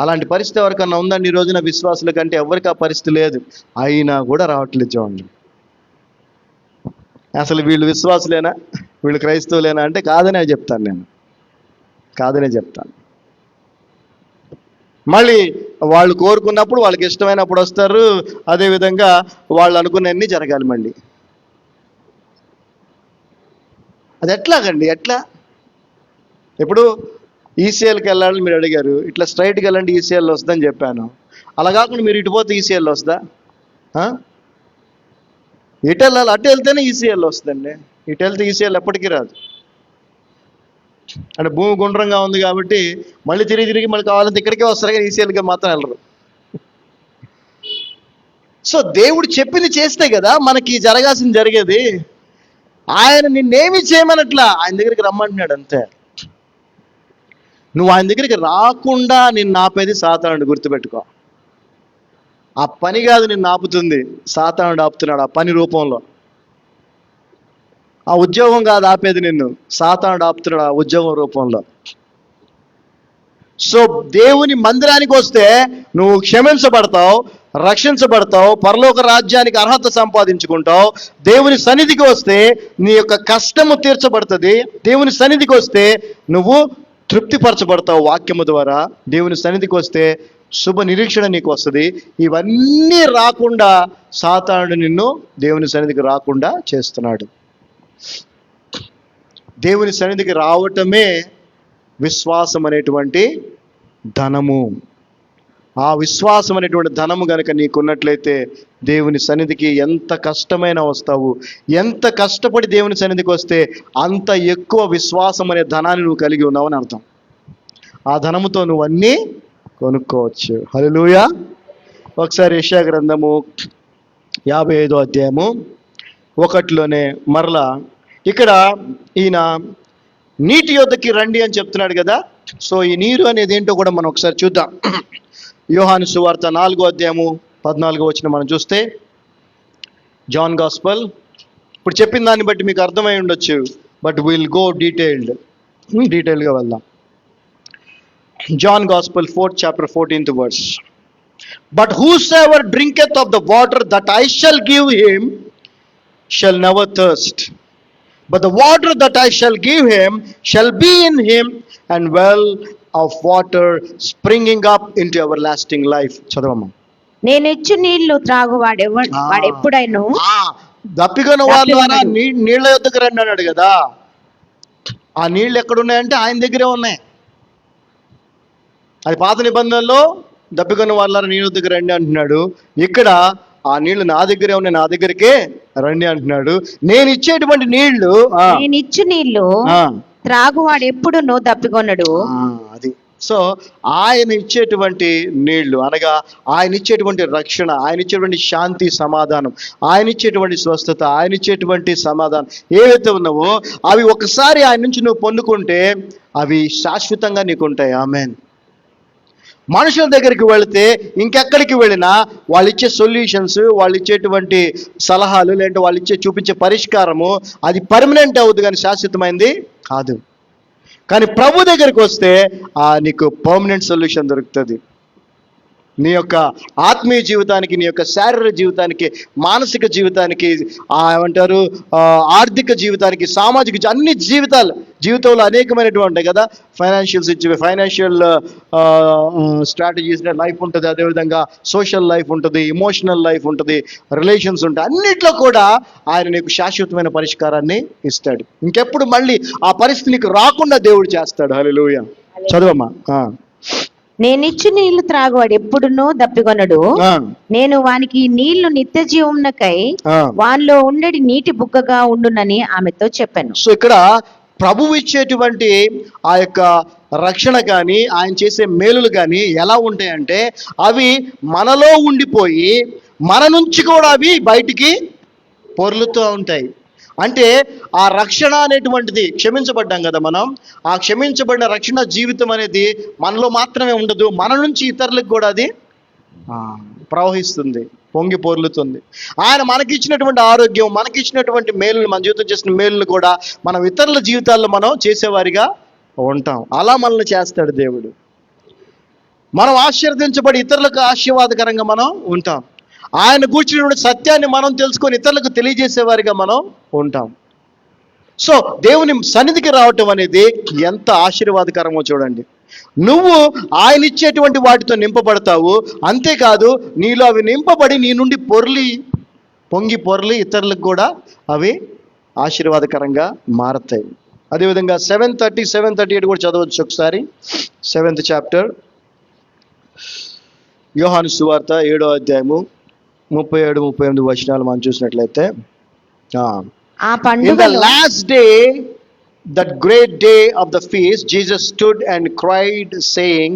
అలాంటి పరిస్థితి ఎవరికన్నా ఉందండి ఈ రోజున? విశ్వాసుల కంటే ఎవరికి ఆ పరిస్థితి లేదు, అయినా కూడా రావట్లేదు. చూడండి, అసలు వీళ్ళు విశ్వాసులేనా, వీళ్ళు క్రైస్తవులేనా అంటే కాదనే చెప్తాను, నేను కాదనే చెప్తాను. మళ్ళీ వాళ్ళు కోరుకున్నప్పుడు, వాళ్ళకి ఇష్టమైనప్పుడు వస్తారు. అదేవిధంగా వాళ్ళు అనుకున్నవన్నీ జరగాలి మళ్ళీ. అది ఎట్లాగండి? ఎట్లా? ఇప్పుడు ఈసీఎల్కి వెళ్ళాలని మీరు అడిగారు, ఇట్లా స్ట్రైట్కి వెళ్ళండి ఈసీఎల్ వస్తుందని చెప్పాను. అలా కాకుండా మీరు ఇటు పోతే ఈసీఎల్ వస్తుందా? ఇటు వెళ్ళాలి, అటు వెళ్తేనే ఈసీఎల్ వస్తుందండి. ఇటు వెళ్తే ఈసీఎల్ ఎప్పటికీ రాదు. అంటే భూమి గుండ్రంగా ఉంది కాబట్టి మళ్ళీ తిరిగి మళ్ళీ కావాలంటే ఇక్కడికే వస్తారు, కానీ ఈసీఎల్గా మాత్రం వెళ్ళరు. సో దేవుడు చెప్పింది చేస్తే కదా మనకి జరగాల్సింది జరిగేది. ఆయన నిన్నేమి చేయమనట్లా, ఆయన దగ్గరికి రమ్మంటున్నాడు అంతే. నువ్వు ఆయన దగ్గరికి రాకుండా నిన్ను ఆపేది సాతానుడు, గుర్తుపెట్టుకో. ఆ పని కాదు నిన్ను ఆపుతుంది, సాతానుడు ఆపుతున్నాడు ఆ పని రూపంలో. ఆ ఉద్యోగం కాదు ఆపేది నిన్ను, సాతానుడు ఆపుతున్నాడు ఆ ఉద్యోగం రూపంలో. సో దేవుని మందిరానికి వస్తే నువ్వు క్షమించబడతావు, రక్షించబడతావు, పరలోక రాజ్యానికి అర్హత సంపాదించుకుంటావు. దేవుని సన్నిధికి వస్తే నీ యొక్క కష్టము తీర్చబడుతుంది. దేవుని సన్నిధికి వస్తే నువ్వు తృప్తిపరచబడతావు వాక్యము ద్వారా. దేవుని సన్నిధికి వస్తే శుభ నిరీక్షణ నీకు వస్తుంది. ఇవన్నీ రాకుండా సాతానుడు నిన్ను దేవుని సన్నిధికి రాకుండా చేస్తున్నాడు. దేవుని సన్నిధికి రావటమే విశ్వాసం అనేటువంటి ధనము. ఆ విశ్వాసం అనేటువంటి ధనము కనుక నీకున్నట్లయితే దేవుని సన్నిధికి ఎంత కష్టమైనా వస్తావు. ఎంత కష్టపడి దేవుని సన్నిధికి వస్తే అంత ఎక్కువ విశ్వాసం అనే ధనాన్ని నువ్వు కలిగి ఉన్నావని అర్థం. ఆ ధనముతో నువ్వు అన్నీ కొనుక్కోవచ్చు. హల్లెలూయా. ఒకసారి యెషయా గ్రంథము 55వ అధ్యాయము 1లోనే మరలా ఇక్కడ ఈయన నీటి యొద్దకి రండి అని చెప్తున్నాడు కదా. సో ఈ నీరు అనేది ఏంటో కూడా మనం ఒకసారి చూద్దాం. యోహాను సువార్త 4వ అధ్యాయము 14వ వచనం మనం చూస్తే, జాన్ గాస్పల్ ఇప్పుడు చెప్పిన దాన్ని బట్టి మీకు అర్థమై ఉండొచ్చు, బట్ విల్ గో డీటెయిల్గా వెళ్దాం. John gospel 4th chapter 14th verse. But whosoever drinketh of the water that I shall give him shall never thirst. But the water that I shall give him shall be in him and well of water springing up into everlasting life. చదవమ్మా. నేను ఇచ్చు నీళ్లు త్రాగు వాడెప్పుడైనా దప్పికొన్న వాళ్ళు నీళ్ళ యొద్దకు రండి అన్నాడు కదా. ఆ నీళ్ళు ఎక్కడున్నాయంటే ఆయన దగ్గరే ఉన్నాయి. అది పాత నిబంధనలో దప్పికొన్న వాళ్ళ నీ యొద్దకు రండి అంటున్నాడు. ఇక్కడ ఆ నీళ్లు నా దగ్గరే ఉన్నాయి, నా దగ్గరికే రండి అంటున్నాడు. నేను ఇచ్చేటువంటి నీళ్లు, నేను ఇచ్చు నీళ్లు త్రాగువాడు ఎప్పుడునూ దప్పికొనడు. అది. సో ఆయన ఇచ్చేటువంటి నీళ్లు అనగా ఆయన ఇచ్చేటువంటి రక్షణ, ఆయన ఇచ్చేటువంటి శాంతి సమాధానం, ఆయన ఇచ్చేటువంటి స్వస్థత, ఆయన ఇచ్చేటువంటి సమాధానం ఏవైతే ఉన్నావో అవి ఒకసారి ఆయన నుంచి నువ్వు పొందుకుంటే అవి శాశ్వతంగా నీకు ఉంటాయి. ఆమేన్. మనుషుల దగ్గరికి వెళితే ఇంకెక్కడికి వెళ్ళినా వాళ్ళు ఇచ్చే సొల్యూషన్స్, వాళ్ళు ఇచ్చేటువంటి సలహాలు, లేదంటే వాళ్ళు చూపించే పరిష్కారము అది పర్మనెంట్ అవుతుంది కానీ శాశ్వతమైంది కాదు. కానీ ప్రభు దగ్గరికి వస్తే నీకు పర్మనెంట్ సొల్యూషన్ దొరుకుతుంది. నీ యొక్క ఆత్మీయ జీవితానికి, నీ యొక్క శారీరక జీవితానికి, మానసిక జీవితానికి, ఏమంటారు ఆర్థిక జీవితానికి, సామాజిక అన్ని జీవితంలో అనేకమైనటువంటి ఉంటాయి కదా, ఫైనాన్షియల్ స్ట్రాటజీస్ లైఫ్ ఉంటుంది, అదేవిధంగా సోషల్ లైఫ్ ఉంటుంది, ఇమోషనల్ లైఫ్ ఉంటుంది, రిలేషన్స్ ఉంటాయి. అన్నిట్లో కూడా ఆయన నీకు శాశ్వతమైన పరిష్కారాన్ని ఇస్తాడు. ఇంకెప్పుడు మళ్ళీ ఆ పరిస్థితి నీకు రాకుండా దేవుడు చేస్తాడు. హల్లెలూయా. చదువమ్మా. నేనిచ్చు నీళ్లు త్రాగువాడు ఎప్పుడునూ దప్పికొనడు. నేను వానికి నీళ్లు నిత్య జీవమునకై వానిలో ఉండేది నీటి బుగ్గగా ఉండునని ఆమెతో చెప్పాను. సో ఇక్కడ ప్రభువు ఇచ్చేటువంటి ఆ యొక్క రక్షణ కానీ, ఆయన చేసే మేలులు కానీ ఎలా ఉంటాయంటే, అవి మనలో ఉండిపోయి మన నుంచి కూడా అవి బయటికి పొర్లుతూ ఉంటాయి. అంటే ఆ రక్షణ అనేటువంటిది, క్షమించబడ్డాం కదా మనం, ఆ క్షమించబడిన రక్షణ జీవితం అనేది మనలో మాత్రమే ఉండదు, మన నుంచి ఇతరులకు కూడా అది ప్రవహిస్తుంది, పొంగి పొర్లుతుంది. ఆయన మనకిచ్చినటువంటి ఆరోగ్యం, మనకిచ్చినటువంటి మేలులు, మన జీవితం చేసిన మేలులు కూడా మనం ఇతరుల జీవితాల్లో మనం చేసేవారిగా ఉంటాం. అలా మనల్ని చేస్తాడు దేవుడు. మనం ఆశీర్వదించబడి ఇతరులకు ఆశీర్వాదకరంగా మనం ఉంటాం. ఆయన కూర్చున్నటువంటి సత్యాన్ని మనం తెలుసుకొని ఇతరులకు తెలియజేసేవారిగా మనం ఉంటాం. సో దేవుని సన్నిధికి రావటం అనేది ఎంత ఆశీర్వాదకరమో చూడండి. నువ్వు ఆయన ఇచ్చేటువంటి వాటితో నింపబడతావు. అంతేకాదు, నీలో అవి నింపబడి నీ నుండి పొంగి పొర్లి ఇతరులకు కూడా అవి ఆశీర్వాదకరంగా మారతాయి. అదేవిధంగా 7:38 కూడా చదవచ్చు ఒకసారి. 7th చాప్టర్, యోహాను సువార్త 7వ అధ్యాయము 37-38 వచనాలు మనం చూసినట్లయితే, In the last day, that great day of the feast, Jesus stood and cried, saying,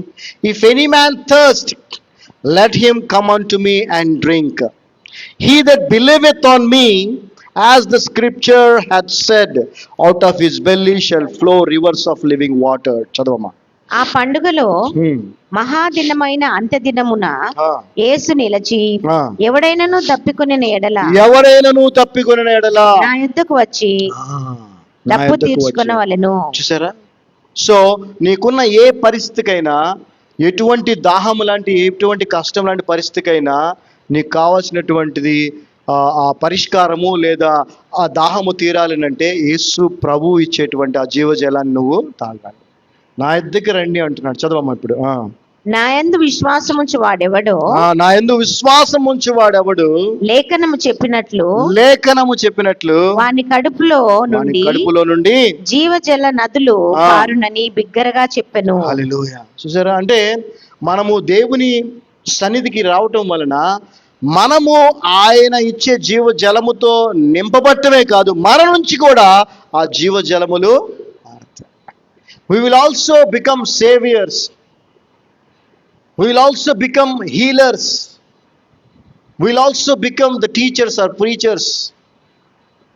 If any man thirst, let him come unto me and drink. He that believeth on me, as the scripture hath said, out of his belly shall flow rivers of living water. చదవమ్మా. ఆ పండుగలో మహాదినమైన అంత్యదినమున యేసు నిలిచి, ఎవడైనను తప్పికొనిన ఎడల నా యొద్దకు వచ్చి డప్పు తీర్చుకొనవలెను. చూసారా? సో నీకున్న ఏ పరిస్థితికైనా, ఎటువంటి దాహము లాంటి, ఎటువంటి కష్టం లాంటి పరిస్థితికైనా నీకు కావాల్సినటువంటిది ఆ పరిష్కారము లేదా ఆ దాహము తీరాలనంటే యేసు ప్రభు ఇచ్చేటువంటి ఆ జీవజలాన్ని నువ్వు తాగాలి. నా యొద్దకు రండి అంటున్నాడు. చదవమ్మా ఇప్పుడు. నా యందు విశ్వాసం ఉంచి వాడెవడో, లేఖనము చెప్పినట్లు వాని కడుపులో నుండి జీవజల నదులు పారునని బిగ్గరగా చెప్పెను. హల్లెలూయా. చూసారా? అంటే మనము దేవుని సన్నిధికి రావటం వలన మనము ఆయన ఇచ్చే జీవజలముతో నింపబట్టమే కాదు, మన నుంచి కూడా ఆ జీవజలములు we will also become saviors, we will also become healers, we will also become the teachers or preachers,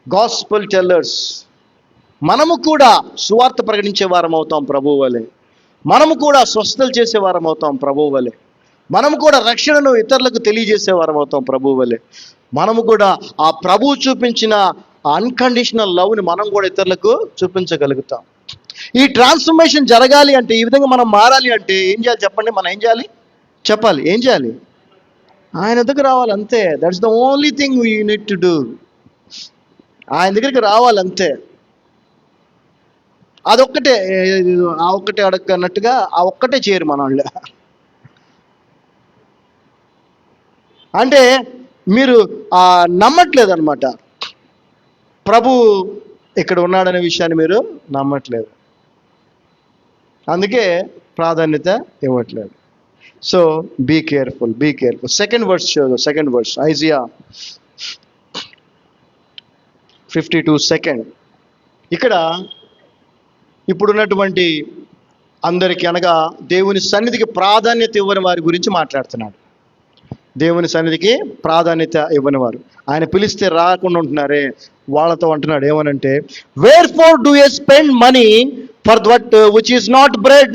gospel tellers. మనము కూడా సువార్త ప్రకటించే వారం అవుతాం ప్రభువు వలె, మనము కూడా స్వస్థతలు చేసే వారం అవుతాం ప్రభువు వలె, మనము కూడా రక్షణను ఇతరులకు తెలియజేసే వారం అవుతాం ప్రభువు వలె. మనము కూడా ఆ ప్రభువు చూపించిన అన్కండిషనల్ లవ్ని మనం కూడా ఇతరులకు చూపించగలుగుతాం. ఈ ట్రాన్స్ఫర్మేషన్ జరగాలి అంటే, ఈ విధంగా మనం మారాలి అంటే ఏం చేయాలి చెప్పండి? మనం ఏం చేయాలి చెప్పాలి? ఏం చేయాలి? ఆయన దగ్గరికి రావాలి, అంతే. That's the only thing we need to do. ఆయన దగ్గరికి రావాలి, అంతే. అదొక్కటే, ఆ ఒక్కటే అడగన్నట్టుగా ఆ ఒక్కటే చేయరు మన వాళ్ళు. అంటే మీరు నమ్మట్లేదు అనమాట, ప్రభు ఇక్కడ ఉన్నాడనే విషయాన్ని మీరు నమ్మట్లేదు, అందుకే ప్రాధాన్యత ఇవ్వట్లేదు. So be careful. Second verse Isaiah 52 ఇక్కడ ఇప్పుడున్నటువంటి అందరికీ, అనగా దేవుని సన్నిధికి ప్రాధాన్యత ఇవ్వని వారి గురించి మాట్లాడుతున్నాడు. దేవుని సన్నిధికి ప్రాధాన్యత ఇవ్వని వారు, ఆయన పిలిస్తే రాకుండా ఉంటున్నారే, వాళ్ళతో అంటున్నాడు ఏమనంటే, wherefore do you spend money for that which is not bread.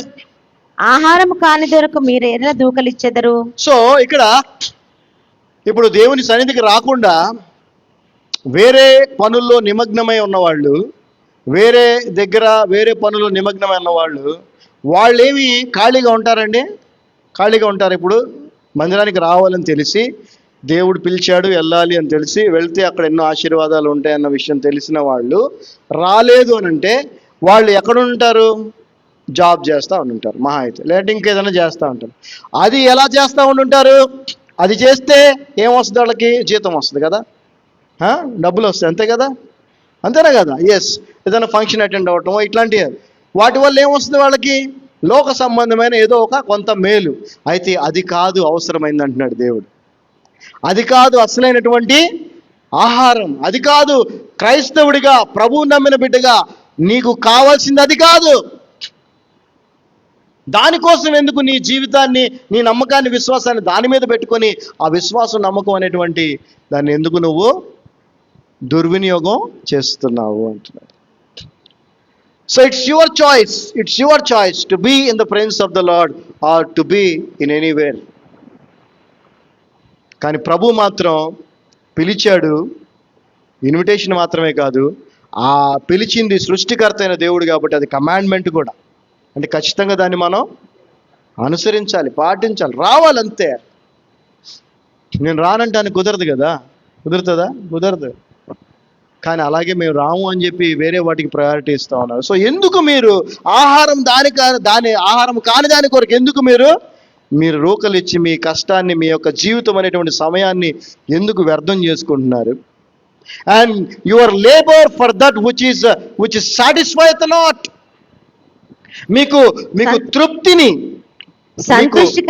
ఆహారం కాని దొరకు మీరు ఎర్ర దూకలిచ్చెదరు. సో ఇక్కడ ఇప్పుడు దేవుని సన్నిధికి రాకుండా వేరే పనుల్లో నిమగ్నమై ఉన్నవాళ్ళు, వేరే పనుల్లో నిమగ్నమై ఉన్నవాళ్ళు, వాళ్ళేమి ఖాళీగా ఉంటారండి? ఖాళీగా ఉంటారు. ఇప్పుడు మందిరానికి రావాలని తెలిసి, దేవుడు పిలిచాడు వెళ్ళాలి అని తెలిసి వెళ్తే అక్కడ ఎన్నో ఆశీర్వాదాలు ఉంటాయన్న విషయం తెలిసిన వాళ్ళు రాలేదు అని అంటే వాళ్ళు ఎక్కడ ఉంటారు? జాబ్ చేస్తూ ఉంటారు మహా అయితే, లేదంటే ఇంకేదైనా చేస్తూ ఉంటారు. అది ఎలా చేస్తూ ఉంటారు? అది చేస్తే ఏమొస్తుంది? వాళ్ళకి జీతం వస్తుంది కదా, డబ్బులు వస్తాయి, అంతే కదా, అంతేనా కదా? ఎస్. ఏదైనా ఫంక్షన్ అటెండ్ అవ్వటం ఇట్లాంటివి, వాటి వల్ల ఏమొస్తుంది వాళ్ళకి? లోక సంబంధమైన ఏదో ఒక కొంత మేలు. అయితే అది కాదు అవసరమైంది అంటున్నాడు దేవుడు. అది కాదు అసలైనటువంటి ఆహారం. అది కాదు క్రైస్తవుడిగా, ప్రభువు నమ్మిన బిడ్డగా నీకు కావాల్సింది. అది కాదు. దానికోసం ఎందుకు నీ జీవితాన్ని, నీ నమ్మకాన్ని, విశ్వాసాన్ని దాని మీద పెట్టుకొని ఆ విశ్వాసం, నమ్మకం అనేటువంటి దాన్ని ఎందుకు నువ్వు దుర్వినియోగం చేస్తున్నావు అంటున్నాడు. So it's your choice to be in the presence of the lord or to be in anywhere. కానీ ప్రభు మాత్రం పిలిచాడు. ఇన్విటేషన్ మాత్రమే కాదు, ఆ పిలిచింది సృష్టికర్త అయిన దేవుడు కాబట్టి అది కమాండ్మెంట్ కూడా. అంటే ఖచ్చితంగా దాన్ని మనం అనుసరించాలి, పాటించాలి, రావాలంతే. నేను రానంటాను కుదరదు కదా, కుదురుతుందా? కుదరదు. కానీ అలాగే మేము రాము అని చెప్పి వేరే వాటికి ప్రయారిటీ ఇస్తా ఉన్నారు. సో ఎందుకు మీరు ఆహారం దాని ఆహారం కాని దాని కొరకు ఎందుకు మీరు రూకలు ఇచ్చి మీ కష్టాన్ని, మీ యొక్క జీవితం అనేటువంటి సమయాన్ని ఎందుకు వ్యర్థం చేసుకుంటున్నారు? And your labour for that which is satisfieth not. మీకు తృప్తిని, సంతృష్టి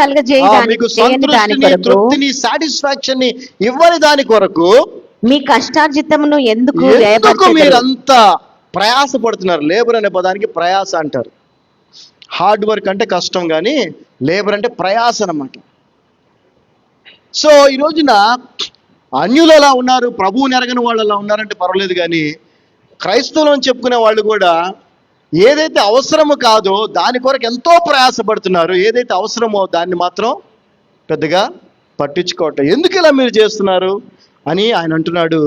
మీకు సంతృష్టిని, తృప్తిని, సాటిస్ఫాక్షన్ ని ఇవ్వని దాని కొరకు మీ కష్టార్జితమును ఎందుకు మీరంతా ప్రయాసపడుతున్నారు? లేబర్ అనే పదానికి ప్రయాస అంటారు. హార్డ్ వర్క్ అంటే కష్టం, కానీ లేబర్ అంటే ప్రయాస అన్నమాట. సో ఈ రోజున అన్యులు అలా ఉన్నారు, ప్రభువుని ఎరగని వాళ్ళు అలా ఉన్నారంటే పర్వాలేదు, కానీ క్రైస్తవులు అని చెప్పుకునే వాళ్ళు కూడా ఏదైతే అవసరము కాదో దాని కొరకు ఎంతో ప్రయాసపడుతున్నారు. ఏదైతే అవసరమో దాన్ని మాత్రం పెద్దగా పట్టించుకోవటం. ఎందుకు ఇలా మీరు చేస్తున్నారు అని ఆయన అంటున్నాడు.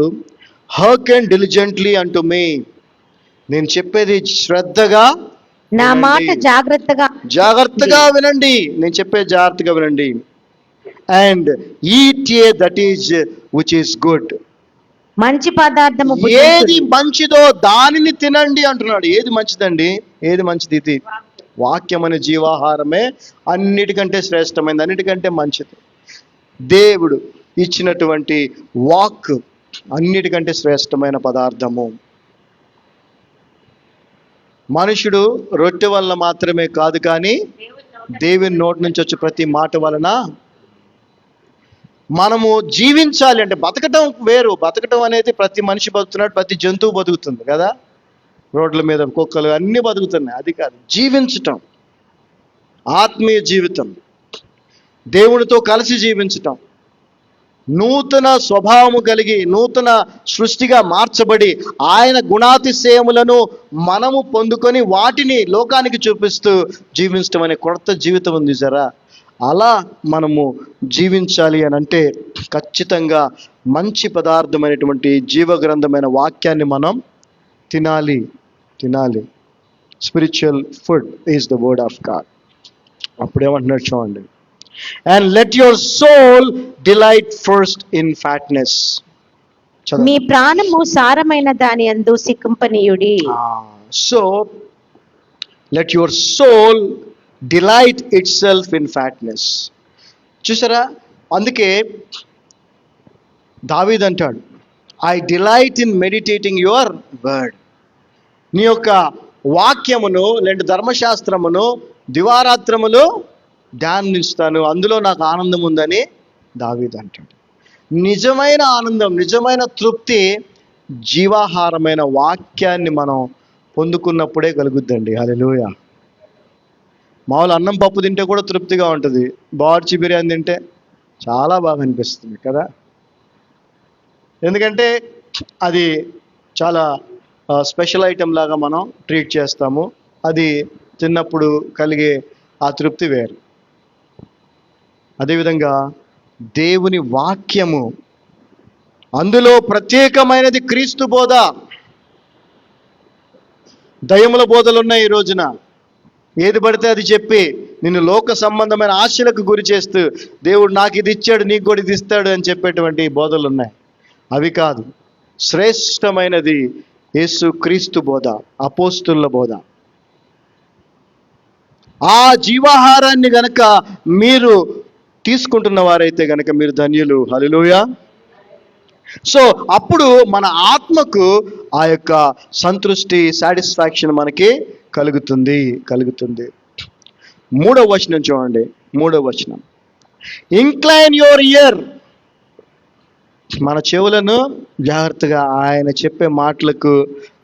హర్కెన్ డిలిజెంట్లీ అంటూ మీ, నేను చెప్పేది శ్రద్ధగా, నా మాట జాగ్రత్తగా వినండి. నేను చెప్పేది జాగ్రత్తగా వినండి. And eat a that is which is good. మంచి పదార్థము ఏది మంచిదో దానిని తినండి అంటున్నాడు. ఏది మంచిదండి? ఏది మంచిది? ఇది వాక్యం అనే జీవాహారమే అన్నిటికంటే శ్రేష్టమైనది, అన్నిటికంటే మంచిది. దేవుడు ఇచ్చినటువంటి వాక్ అన్నిటికంటే శ్రేష్టమైన పదార్థము. మనుషుడు రొట్టె వలన మాత్రమే కాదు, కానీ దేవుని నోటి నుంచి వచ్చే ప్రతి మాట వలన మనము జీవించాలి. అంటే బతకటం వేరు. బతకటం అనేది ప్రతి మనిషి బతుకుతున్నాడు, ప్రతి జంతువు బతుకుతుంది కదా, రోడ్ల మీద కుక్కలు అన్నీ బతుకుతున్నాయి. అది కాదు జీవించటం. ఆత్మీయ జీవితం, దేవునితో కలిసి జీవించటం, నూతన స్వభావము కలిగి నూతన సృష్టిగా మార్చబడి ఆయన గుణాతిశయములను మనము పొందుకొని వాటిని లోకానికి చూపిస్తూ జీవించడం అనే కొత్త జీవితం ఉంది జరా. అలా మనము జీవించాలి అని అంటే ఖచ్చితంగా మంచి పదార్థమైనటువంటి జీవగ్రంథమైన వాక్యాన్ని మనం తినాలి. Spiritual food is the word of God. అప్పుడేమంటున్నాడు చూడండి. And let your soul delight first in fatness. మీ ప్రాణము సారమైన దాని యందు సిక్కింపనీయుడి. So let your soul delight itself in fatness. చూసారా, అందుకే దావీదు అంటాడు, I delight in meditating your word. నీ యొక్క వాక్యమును లేదంటే ధర్మశాస్త్రమును దివారాత్రములు ధ్యానిస్తాను, అందులో నాకు ఆనందం ఉందని దావీదు అంటాడు. నిజమైన ఆనందం, నిజమైన తృప్తి జీవాహారమైన వాక్యాన్ని మనం పొందుకున్నప్పుడే కలుగుద్దండి. హల్లెలూయా. మామూలు అన్నం పప్పు తింటే కూడా తృప్తిగా ఉంటుంది, బావర్చి బిర్యానీ తింటే చాలా బాగా అనిపిస్తుంది కదా. ఎందుకంటే అది చాలా స్పెషల్ ఐటెం లాగా మనం ట్రీట్ చేస్తాము. అది తిన్నప్పుడు కలిగే ఆ తృప్తి వేరు. అదేవిధంగా దేవుని వాక్యము, అందులో ప్రత్యేకమైనది క్రీస్తు బోధ. దయ్యముల బోధలు ఉన్నాయి ఈ రోజున. ఏది పడితే అది చెప్పి నిన్ను లోక సంబంధమైన ఆశలకు గురి చేస్తూ దేవుడు నాకు ఇది ఇచ్చాడు, నీకు కూడా ఇది ఇస్తాడు అని చెప్పేటువంటి బోధలు ఉన్నాయి. అవి కాదు. శ్రేష్టమైనది యేసు క్రీస్తు బోధ, అపోస్తుల బోధ. ఆ జీవాహారాన్ని గనక మీరు తీసుకుంటున్న వారైతే గనక మీరు ధన్యులు. హల్లెలూయా. సో అప్పుడు మన ఆత్మకు ఆ యొక్క సంతృష్టి, సాటిస్ఫాక్షన్ మనకి కలుగుతుంది. 3వ వచనం చూడండి. 3వ వచనం, ఇంక్లైన్ యువర్ ఇయర్. మన చెవులను జాగ్రత్తగా ఆయన చెప్పే మాటలకు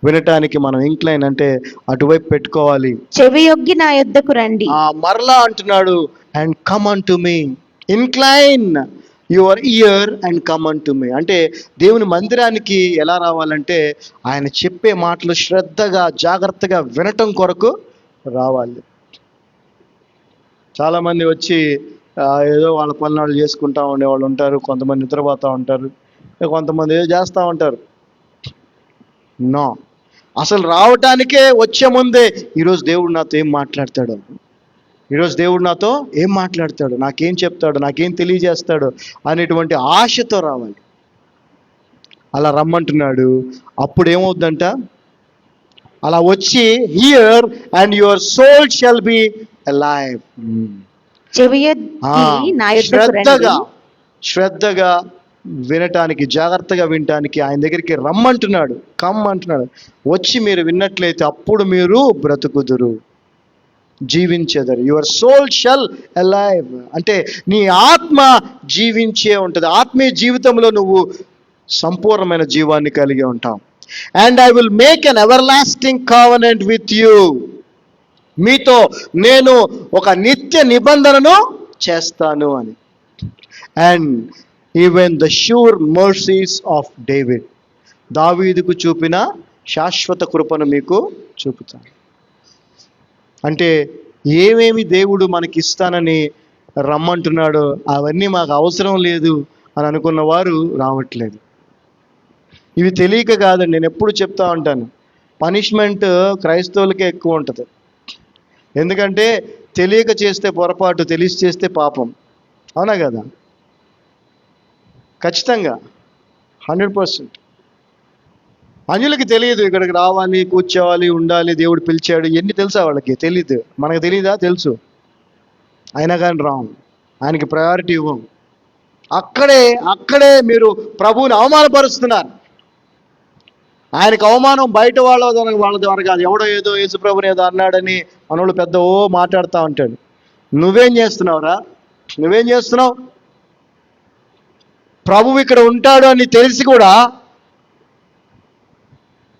వినటానికి మనం ఇంక్లైన్ అంటే అటువైపు పెట్టుకోవాలి. చెవి యొగ్గి నా యొద్దకు రండి. మరలా అంటున్నాడు, and come unto me. Incline your ear and come unto me. అంటే దేవుని మందిరానికి ఎలా రావాలంటే ఆయన చెప్పే మాటలు శ్రద్ధగా, జాగ్రత్తగా వినటం కొరకు రావాలి. చాలామంది వచ్చి ఏదో వాళ్ళ పనులు చేసుకుంటా ఉండేవాళ్ళు ఉంటారు. కొంతమంది నిద్రపోతూ ఉంటారు, కొంతమంది ఏదో చేస్తూ ఉంటారు. నో, అసలు రావటానికే వచ్చే ముందే ఈరోజు దేవుడు నాతో ఏం మాట్లాడతాడు, ఈరోజు దేవుడు నాతో ఏం మాట్లాడతాడు, నాకేం చెప్తాడు, నాకేం తెలియజేస్తాడు అనేటువంటి ఆశతో రావాలి. అలా రమ్మంటున్నాడు. అప్పుడు ఏమవుద్దంట, అలా వచ్చి hear and your soul shall be alive. శ్రద్ధగా వినటానికి, జాగ్రత్తగా వినటానికి ఆయన దగ్గరికి రమ్మంటున్నాడు, కమ్ అంటున్నాడు. వచ్చి మీరు విన్నట్లయితే అప్పుడు మీరు బ్రతుకుదురు, జీవించెదరు. యువర్ సోల్ షల్ అలైవ్ అంటే నీ ఆత్మ జీవించే ఉంటుంది. ఆత్మీయ జీవితంలో నువ్వు సంపూర్ణమైన జీవాన్ని కలిగి ఉంటావు. And I will make an ever-lasting covenant with you. మీతో నేను ఒక నిత్య నిబంధనను చేస్తాను అని. And even the sure mercies of David. దావీదుకు చూపిన శాశ్వత కృపను మీకు చూపుతాను. అంటే ఏమేమి దేవుడు మనకి ఇస్తానని రమ్మంటున్నాడో అవన్నీ మాకు అవసరం లేదు అని అనుకున్న వారు రావట్లేదు. ఇవి తెలియక కాదండి, నేను ఎప్పుడు చెప్తా ఉంటాను, పనిష్మెంట్ క్రైస్తవులకే ఎక్కువ ఉంటుంది. ఎందుకంటే తెలియక చేస్తే పొరపాటు, తెలిసి చేస్తే పాపం. అవునా కదా? ఖచ్చితంగా 100%. అన్యులకి తెలియదు ఇక్కడికి రావాలి, కూర్చోవాలి, ఉండాలి, దేవుడు పిలిచాడు, ఎన్ని తెలుసా వాళ్ళకి? తెలీదు. మనకు తెలీదా? తెలుసు. అయినా కానీ రాము, ఆయనకి ప్రయారిటీ ఇవ్వం. అక్కడే మీరు ప్రభువుని అవమానపరుస్తున్నారు. ఆయనకు అవమానం బయట వాళ్ళ ద్వారా కాదు. ఎవడో ఏదో యేసు ప్రభుని ఏదో అన్నాడని మనోళ్ళు పెద్ద మాట్లాడుతూ ఉంటాడు. నువ్వేం చేస్తున్నావురా? నువ్వేం చేస్తున్నావు? ప్రభువు ఇక్కడ ఉంటాడు అని తెలిసి కూడా,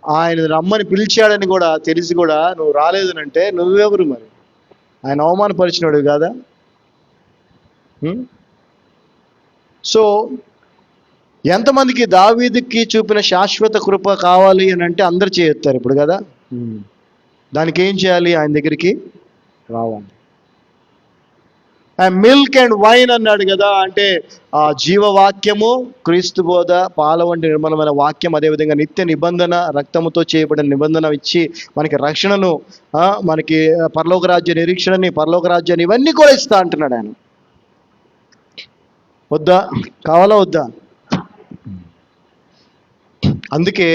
ఆయన రమ్మని పిలిచాడని కూడా తెలిసి కూడా నువ్వు రాలేదనంటే నువ్వెవరు మరి? ఆయన అవమానపరిచినాడు కాదా? సో ఎంతమందికి దావీదుకి చూపిన శాశ్వత కృప కావాలి అని అంటే అందరు చేయొత్తారు ఇప్పుడు కదా. దానికి ఏం చేయాలి? ఆయన దగ్గరికి రావాలి. మిల్క్ అండ్ వైన్ అన్నాడు కదా, అంటే ఆ జీవవాక్యము, క్రీస్తు బోధ, పాల వంటి నిర్మలమైన వాక్యం, అదేవిధంగా నిత్య నిబంధన, రక్తముతో చేయబడిన నిబంధన ఇచ్చి మనకి రక్షణను, మనకి పరలోక రాజ్య నిరీక్షణని, పరలోక రాజ్యాన్ని, ఇవన్నీ కూడా ఇస్తా అంటున్నాడు ఆయన. వద్దా? కావాలా వద్దా? అందుకే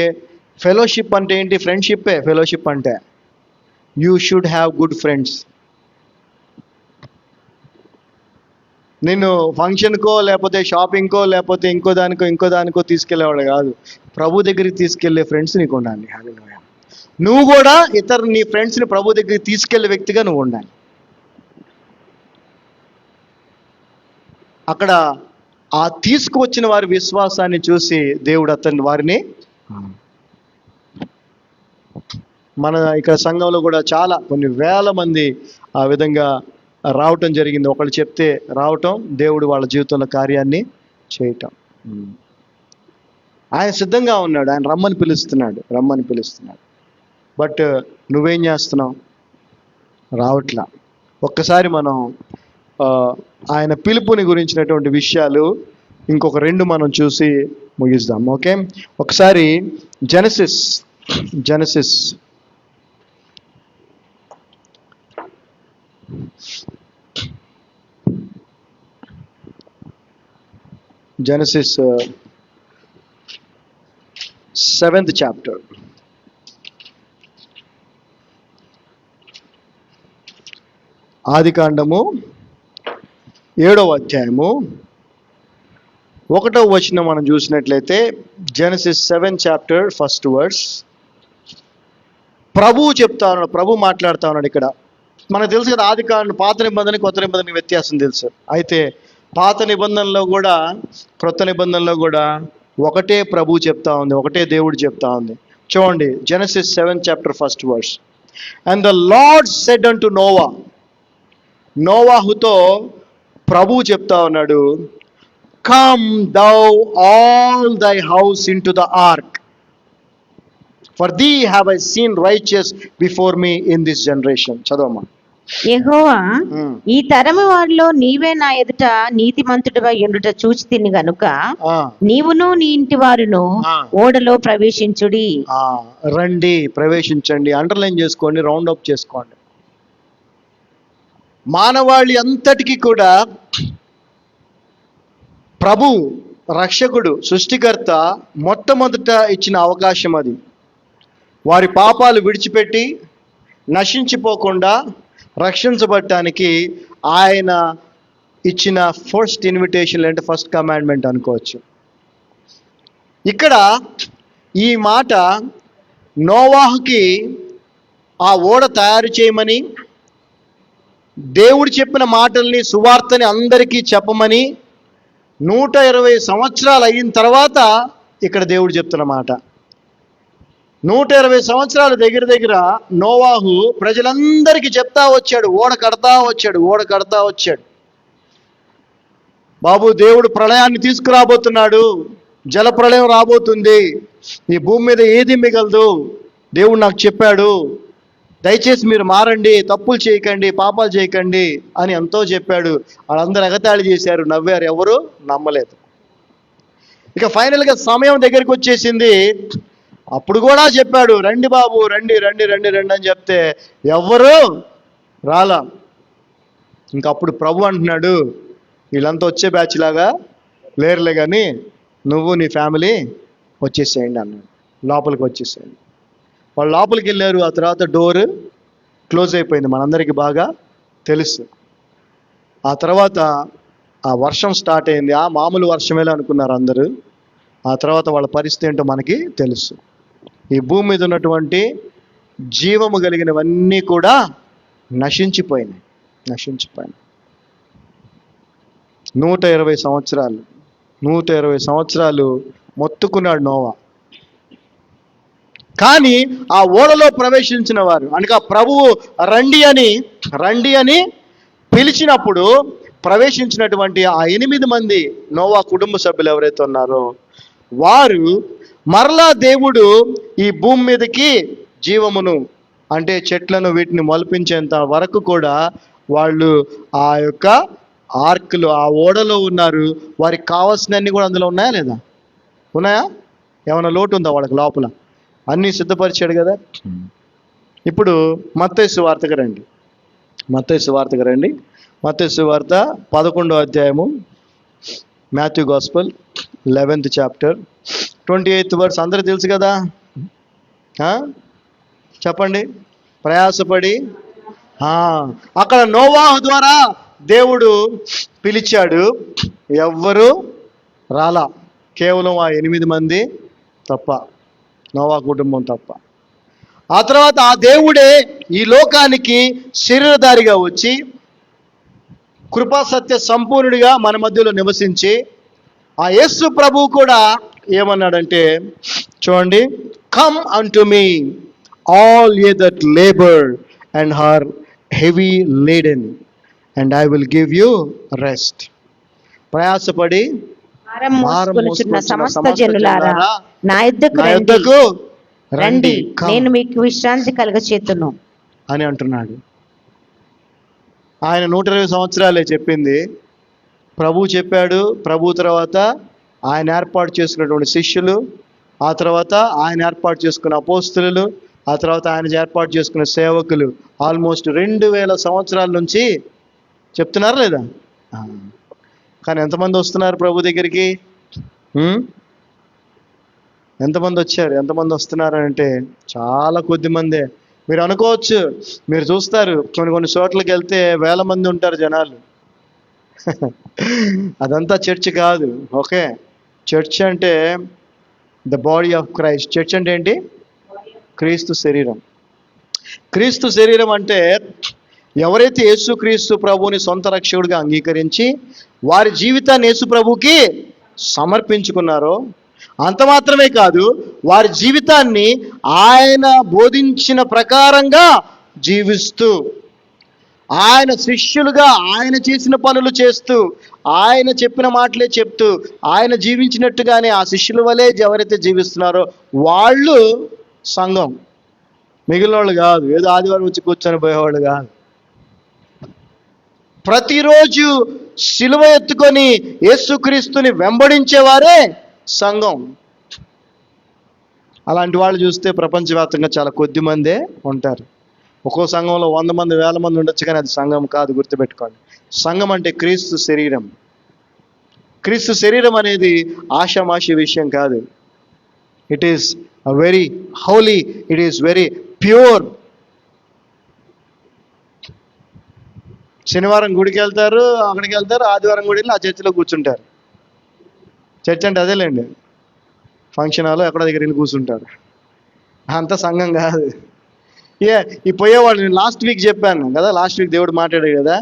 ఫెలోషిప్ అంటే ఏంటి? ఫ్రెండ్షిప్పే ఫెలోషిప్ అంటే. You should have good friends. నిన్ను ఫంక్షన్కో, లేకపోతే షాపింగ్కో, లేకపోతే ఇంకో దానికో తీసుకెళ్లేవాడు కాదు. ప్రభు దగ్గరికి తీసుకెళ్లే ఫ్రెండ్స్ నీకు ఉండాలి. నువ్వు కూడా నీ ఫ్రెండ్స్ని ప్రభు దగ్గరికి తీసుకెళ్లే వ్యక్తిగా నువ్వు ఉండాలి. అక్కడ ఆ తీసుకువచ్చిన వారి విశ్వాసాన్ని చూసి దేవుడు వారిని, మన ఇక్కడ సంఘంలో కూడా చాలా కొన్ని వేల మంది ఆ విధంగా రావటం జరిగింది. ఒకళ్ళు చెప్తే రావటం, దేవుడు వాళ్ళ జీవితంలో కార్యాన్ని చేయటం. ఆయన సిద్ధంగా ఉన్నాడు, ఆయన రమ్మని పిలుస్తున్నాడు. బట్ నువ్వేం చేస్తున్నావు? రావట్లా. ఒక్కసారి మనం ఆయన పిలుపుని గురించినటువంటి విషయాలు ఇంకొక 2 మనం చూసి ముగిద్దాం. ఓకే, ఒకసారి జెనసిస్ 7th chapter. ఆదికాండము 7వ అధ్యాయము 1వ వచనం మనం చూసినట్లయితే, జెనసిస్ 7 చాప్టర్ 1st వర్స్. ప్రభువు చెప్తా ఉన్నాడు, ప్రభు మాట్లాడుతా ఉన్నాడు ఇక్కడ. మనకు తెలుసు కదా, ఆదికాండం పాత నిబంధన కొత్త నిబంధనకి వ్యత్యాసం తెలుసు. అయితే పాత నిబంధనలో కూడా క్రొత్త నిబంధనలో కూడా ఒకటే ప్రభు చెప్తా ఉంది, ఒకటే దేవుడు చెప్తా ఉంది. చూడండి, Genesis 7 chapter 1st verse. And the Lord said unto Noah, నోవాహుతో ప్రభు చెప్తా ఉన్నాడు, come thou all thy house into the ark, for thee have I seen righteous before me in this generation. చదవమ్మా. యెహోవా, ఈ తరము వారిలో నీవే నా ఎదుట నీతిమంతుడివై ఉండుట చూచి తిని గనుక నీవును నీ ఇంటి వారును ఓడలో ప్రవేశించుడి. రండి, ప్రవేశించండి. అండర్లైన్ చేసుకోండి, రౌండ్ అప్ చేసుకోండి. మానవాళి అంతటికీ కూడా ప్రభు, రక్షకుడు, సృష్టికర్త మొట్టమొదట ఇచ్చిన అవకాశం అది. వారి పాపాలు విడిచిపెట్టి నశించిపోకుండా రక్షించబడటానికి ఆయన ఇచ్చిన ఫస్ట్ ఇన్విటేషన్, అంటే ఫస్ట్ కమాండ్మెంట్ అనుకోవచ్చు. ఇక్కడ ఈ మాట నోవాహుకి ఆ ఓడ తయారు చేయమని, దేవుడు చెప్పిన మాటల్ని, సువార్తని అందరికీ చెప్పమని 120 సంవత్సరాలు అయిన తర్వాత ఇక్కడ దేవుడు చెప్తున్న మాట. 120 సంవత్సరాలు దగ్గర దగ్గర నోవాహు ప్రజలందరికీ చెప్తా వచ్చాడు, ఓడ కడతా వచ్చాడు. బాబు, దేవుడు ప్రళయాన్ని తీసుకురాబోతున్నాడు, జల ప్రళయం రాబోతుంది, ఈ భూమి మీద ఏది మిగలదు, దేవుడు నాకు చెప్పాడు, దయచేసి మీరు మారండి, తప్పులు చేయకండి, పాపాలు చేయకండి అని ఎంతో చెప్పాడు. వాళ్ళందరూ ఎగతాళి చేశారు, నవ్వారు, ఎవరు నమ్మలేదు. ఇక ఫైనల్గా సమయం దగ్గరికి వచ్చేసింది. అప్పుడు కూడా చెప్పాడు, రండి బాబు, రండి రండి రండి రండి అని చెప్తే ఎవ్వరూ రాలా. ఇంకప్పుడు ప్రభు అంటున్నాడు, వీళ్ళంతా వచ్చే బ్యాచ్ లాగా లేరులే కానీ నువ్వు నీ ఫ్యామిలీ వచ్చేసేయండి అన్నాడు. లోపలికి వచ్చేసేయండి. వాళ్ళు లోపలికి వెళ్ళారు. ఆ తర్వాత డోర్ క్లోజ్ అయిపోయింది, మనందరికీ బాగా తెలుసు. ఆ తర్వాత ఆ వర్షం స్టార్ట్ అయింది. ఆ మామూలు వర్షమేలా అనుకున్నారు అందరూ. ఆ తర్వాత వాళ్ళ పరిస్థితి ఏంటో మనకి తెలుసు. ఈ భూమి మీద ఉన్నటువంటి జీవము కలిగినవన్నీ కూడా నశించిపోయినాయి. 120 సంవత్సరాలు మొత్తుకున్నాడు నోవా. కానీ ఆ ఓడలో ప్రవేశించిన వారు, అనగా ప్రభువు రండి అని పిలిచినప్పుడు ప్రవేశించినటువంటి ఆ 8 మంది నోవా కుటుంబ సభ్యులు ఎవరైతే ఉన్నారో వారు మరలా దేవుడు ఈ భూమి మీదకి జీవమును, అంటే చెట్లను, వీటిని మొలిపించేంత వరకు కూడా వాళ్ళు ఆ యొక్క ఆర్క్లు, ఆ ఓడలో ఉన్నారు. వారికి కావాల్సినవన్నీ కూడా అందులో ఉన్నాయా లేదా? ఉన్నాయా? ఏమైనా లోటు ఉందా వాళ్ళకి లోపల? అన్నీ సిద్ధపరిచాడు కదా. ఇప్పుడు మత్తయి సువార్తకు రండి. మత్తయి సువార్త 11వ అధ్యాయము, Matthew gospel 11th chapter 28th verse. అందరూ తెలుసు కదా, చెప్పండి. ప్రయాసపడి, అక్కడ నోవాహు ద్వారా దేవుడు పిలిచాడు, ఎవ్వరూ రాలా, కేవలం ఆ 8 మంది తప్ప, నోవా కుటుంబం తప్ప. ఆ తర్వాత ఆ దేవుడే ఈ లోకానికి శరీరధారిగా వచ్చి కృపా సత్య సంపూర్ణుడిగా మన మధ్యలో నివసించి, ఆ యేసు ప్రభువు కూడా ఏమన్నాడంటే, చూడండి, come unto me all ye that labor and are heavy laden and I will give you rest. ప్రయాసపడి భారం మోసుకొనుచున్న సమస్త జనులారా నా యొద్దకు రండి, నేను మీకు విశ్రాంతి కలుగచేతును అని అంటున్నాడు. ఆయన 120 సంవత్సరాలే చెప్పింది. ప్రభు చెప్పాడు. ప్రభు తర్వాత ఆయన ఏర్పాటు చేసుకున్నటువంటి శిష్యులు, ఆ తర్వాత ఆయన ఏర్పాటు చేసుకున్న అపోస్తలులు, ఆ తర్వాత ఆయన ఏర్పాటు చేసుకున్న సేవకులు ఆల్మోస్ట్ 2000 సంవత్సరాల నుంచి చెప్తున్నారు లేదా? కానీ ఎంతమంది వస్తున్నారు ప్రభు దగ్గరికి? ఎంతమంది వచ్చారు? ఎంతమంది వస్తున్నారు అంటే చాలా కొద్ది మందే. మీరు అనుకోవచ్చు, మీరు చూస్తారు కొన్ని చోట్లకి వెళ్తే వేల మంది ఉంటారు జనాలు. అదంతా చర్చ్ కాదు. ఓకే, చర్చ్ అంటే the body of Christ. Church అంటే ఏంటి? క్రీస్తు శరీరం. క్రీస్తు శరీరం అంటే ఎవరైతే యేసుక్రీస్తు ప్రభువుని సొంత రక్షకుడిగా అంగీకరించి వారి జీవితాన్ని యేసు ప్రభువుకి సమర్పించుకున్నారో, అంత మాత్రమే కాదు, వారి జీవితాన్ని ఆయన బోధించిన ప్రకారంగా జీవిస్తూ, ఆయన శిష్యులుగా ఆయన చేసిన పనులు చేస్తూ, ఆయన చెప్పిన మాటలే చెప్తూ, ఆయన జీవించినట్టుగానే ఆ శిష్యుల వలె ఎవరైతే జీవిస్తున్నారో వాళ్ళు సంఘం. మిగిలిన వాళ్ళు కాదు, ఏదో ఆదివారం వచ్చి కూర్చొని పోయేవాళ్ళు కాదు. ప్రతిరోజు సిలువ ఎత్తుకొని యేసుక్రీస్తుని వెంబడించేవారే సంఘం. అలాంటి వాళ్ళు చూస్తే ప్రపంచవ్యాప్తంగా చాలా కొద్ది మందే ఉంటారు. ఒక్కో సంఘంలో 100 మంది 1000 మంది ఉండొచ్చు, కానీ అది సంఘం కాదు. గుర్తుపెట్టుకోండి, సంఘం అంటే క్రీస్తు శరీరం. క్రీస్తు శరీరం అనేది ఆషామాషి విషయం కాదు. It is very holy, it is very pure. శనివారం గుడికి వెళ్తారు, అక్కడికి వెళ్తారు, ఆదివారం గుడికి వెళ్ళి ఆ చర్చిలో కూర్చుంటారు. చర్చ్ అంటే అదేలేండి, ఫంక్షన్ హాల్లో ఎక్కడ దగ్గర వెళ్ళి కూర్చుంటారు. అంత సంఘం కాదు. ఈ పోయేవాళ్ళు, నేను లాస్ట్ వీక్ చెప్పాను కదా, లాస్ట్ వీక్ దేవుడు మాట్లాడాడు కదా,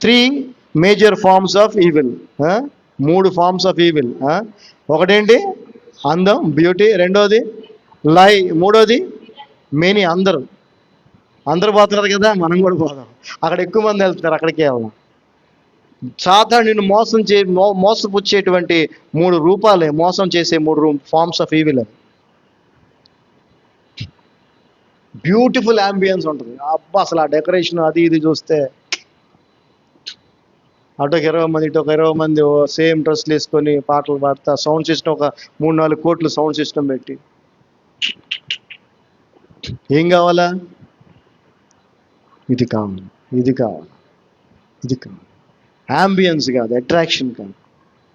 3 major forms of evil. 3 forms of evil. ఒకటేంటి? అందం, బ్యూటీ. రెండోది లై. మూడోది మెనీ. అందరూ పోతున్నారు కదా, మనం కూడా పోదాం. అక్కడ ఎక్కువ మంది వెళ్తున్నారు, అక్కడికే వెళ్దాం. సాధారణ నిన్ను మోసపుచ్చేటువంటి 3 రూపాలే, మోసం చేసే 3 forms of evil. Beautiful ambience ఉంటుంది. అబ్బా, అసలు ఆ డెకరేషన్ అది ఇది చూస్తే, అటొక 20 మంది ఇటొక 20 మంది సేమ్ డ్రెస్లు వేసుకొని పాటలు పాడుతా, సౌండ్ సిస్టమ్ ఒక 3-4 కోట్లు సౌండ్ సిస్టమ్ పెట్టి. ఏం కావాలా? ఇది కావాలి, ఇది కావాలి, ఇది కావాలి. అంబియన్స్ కాదు, అట్రాక్షన్ కాదు,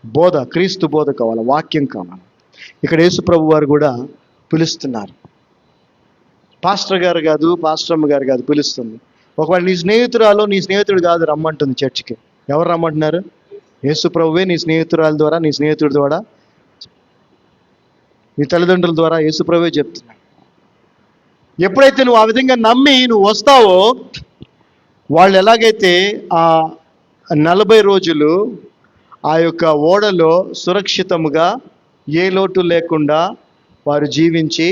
బోధ, క్రీస్తు బోధ కావాలి, వాక్యం కావాలి. ఇక్కడ యేసు ప్రభు వారు కూడా పిలుస్తున్నారు. పాస్టర్ గారు కాదు, పాస్టరమ్మ గారు కాదు పిలుస్తుంది. ఒకవేళ నీ స్నేహితురాలు, నీ స్నేహితుడు కాదు రమ్మంటుంది చర్చికి. ఎవరు రమ్మంటున్నారు? యేసు ప్రభువే నీ స్నేహితురాల ద్వారా, నీ స్నేహితుడి ద్వారా, నీ తల్లిదండ్రుల ద్వారా యేసు ప్రభువే చెప్తున్నాడు. ఎప్పుడైతే నువ్వు ఆ విధంగా నమ్మి నువ్వు వస్తావో, వాళ్ళు ఎలాగైతే ఆ 40 రోజులు ఆ యొక్క ఓడలో సురక్షితముగా ఏ లోటు లేకుండా వారు జీవించి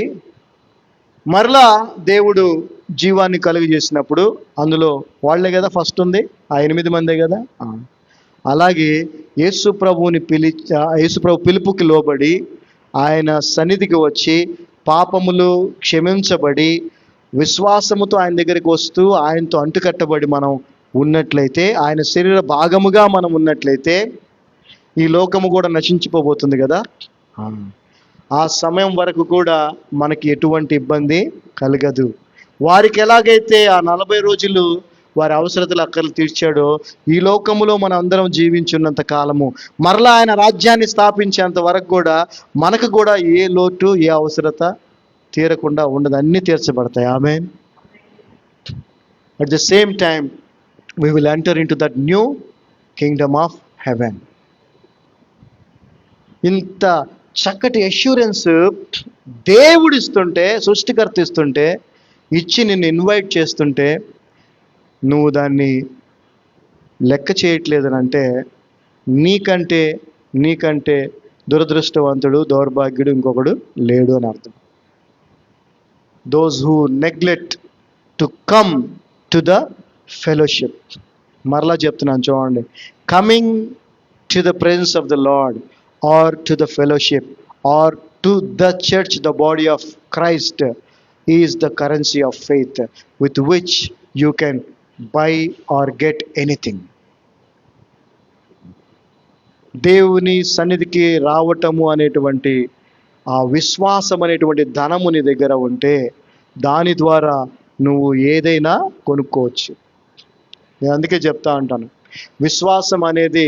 మరలా దేవుడు జీవాన్ని కలుగజేసినప్పుడు అందులో వాళ్ళే కదా ఫస్ట్ ఉంది, ఆ 8 మందే కదా. అలాగే యేసు ప్రభు పిలుపుకి లోబడి ఆయన సన్నిధికి వచ్చి పాపములు క్షమించబడి విశ్వాసముతో ఆయన దగ్గరికి వస్తూ ఆయనతో అంటుకట్టబడి మనం ఉన్నట్లయితే, ఆయన శరీర భాగముగా మనం ఉన్నట్లయితే, ఈ లోకము కూడా నశించిపోబోతుంది కదా. ఆ సమయం వరకు కూడా మనకి ఎటువంటి ఇబ్బంది కలగదు. వారికి ఎలాగైతే ఆ 40 రోజులు వారి అవసరతలు అక్కర్లు తీర్చాడో, ఈ లోకములో మనం అందరం జీవించున్నంత కాలము, మరలా ఆయన రాజ్యాన్ని స్థాపించేంత వరకు కూడా మనకు కూడా ఏ లోటు, ఏ అవసరత తీరకుండా ఉండదు. అన్నీ తీర్చబడతాయి. ఆమేన్. At the same time we will enter into that new kingdom of heaven. ఇంత చక్కటి అష్యూరెన్స్ దేవుడు ఇస్తుంటే, సృష్టికర్త ఇస్తుంటే, ఇచ్చి నిన్ను ఇన్వైట్ చేస్తుంటే నువ్వు దాన్ని లెక్క చేయట్లేదని అంటే నీకంటే దురదృష్టవంతుడు, దౌర్భాగ్యుడు ఇంకొకడు లేడు అని అర్థం. Those who neglect to come to the fellowship. మరలా చెప్తున్నాను చూడండి, coming to the presence of the lord or to the fellowship or to the church, the body of Christ is the currency of faith with which you can buy or get anything. దేవుని సన్నిధికి రావటము అనేటువంటి ఆ విశ్వాసం అనేటువంటి ధనము నీ దగ్గర ఉంటే దాని ద్వారా నువ్వు ఏదైనా కొనుక్కోవచ్చు. నేను అందుకే చెప్తా ఉంటాను, విశ్వాసం అనేది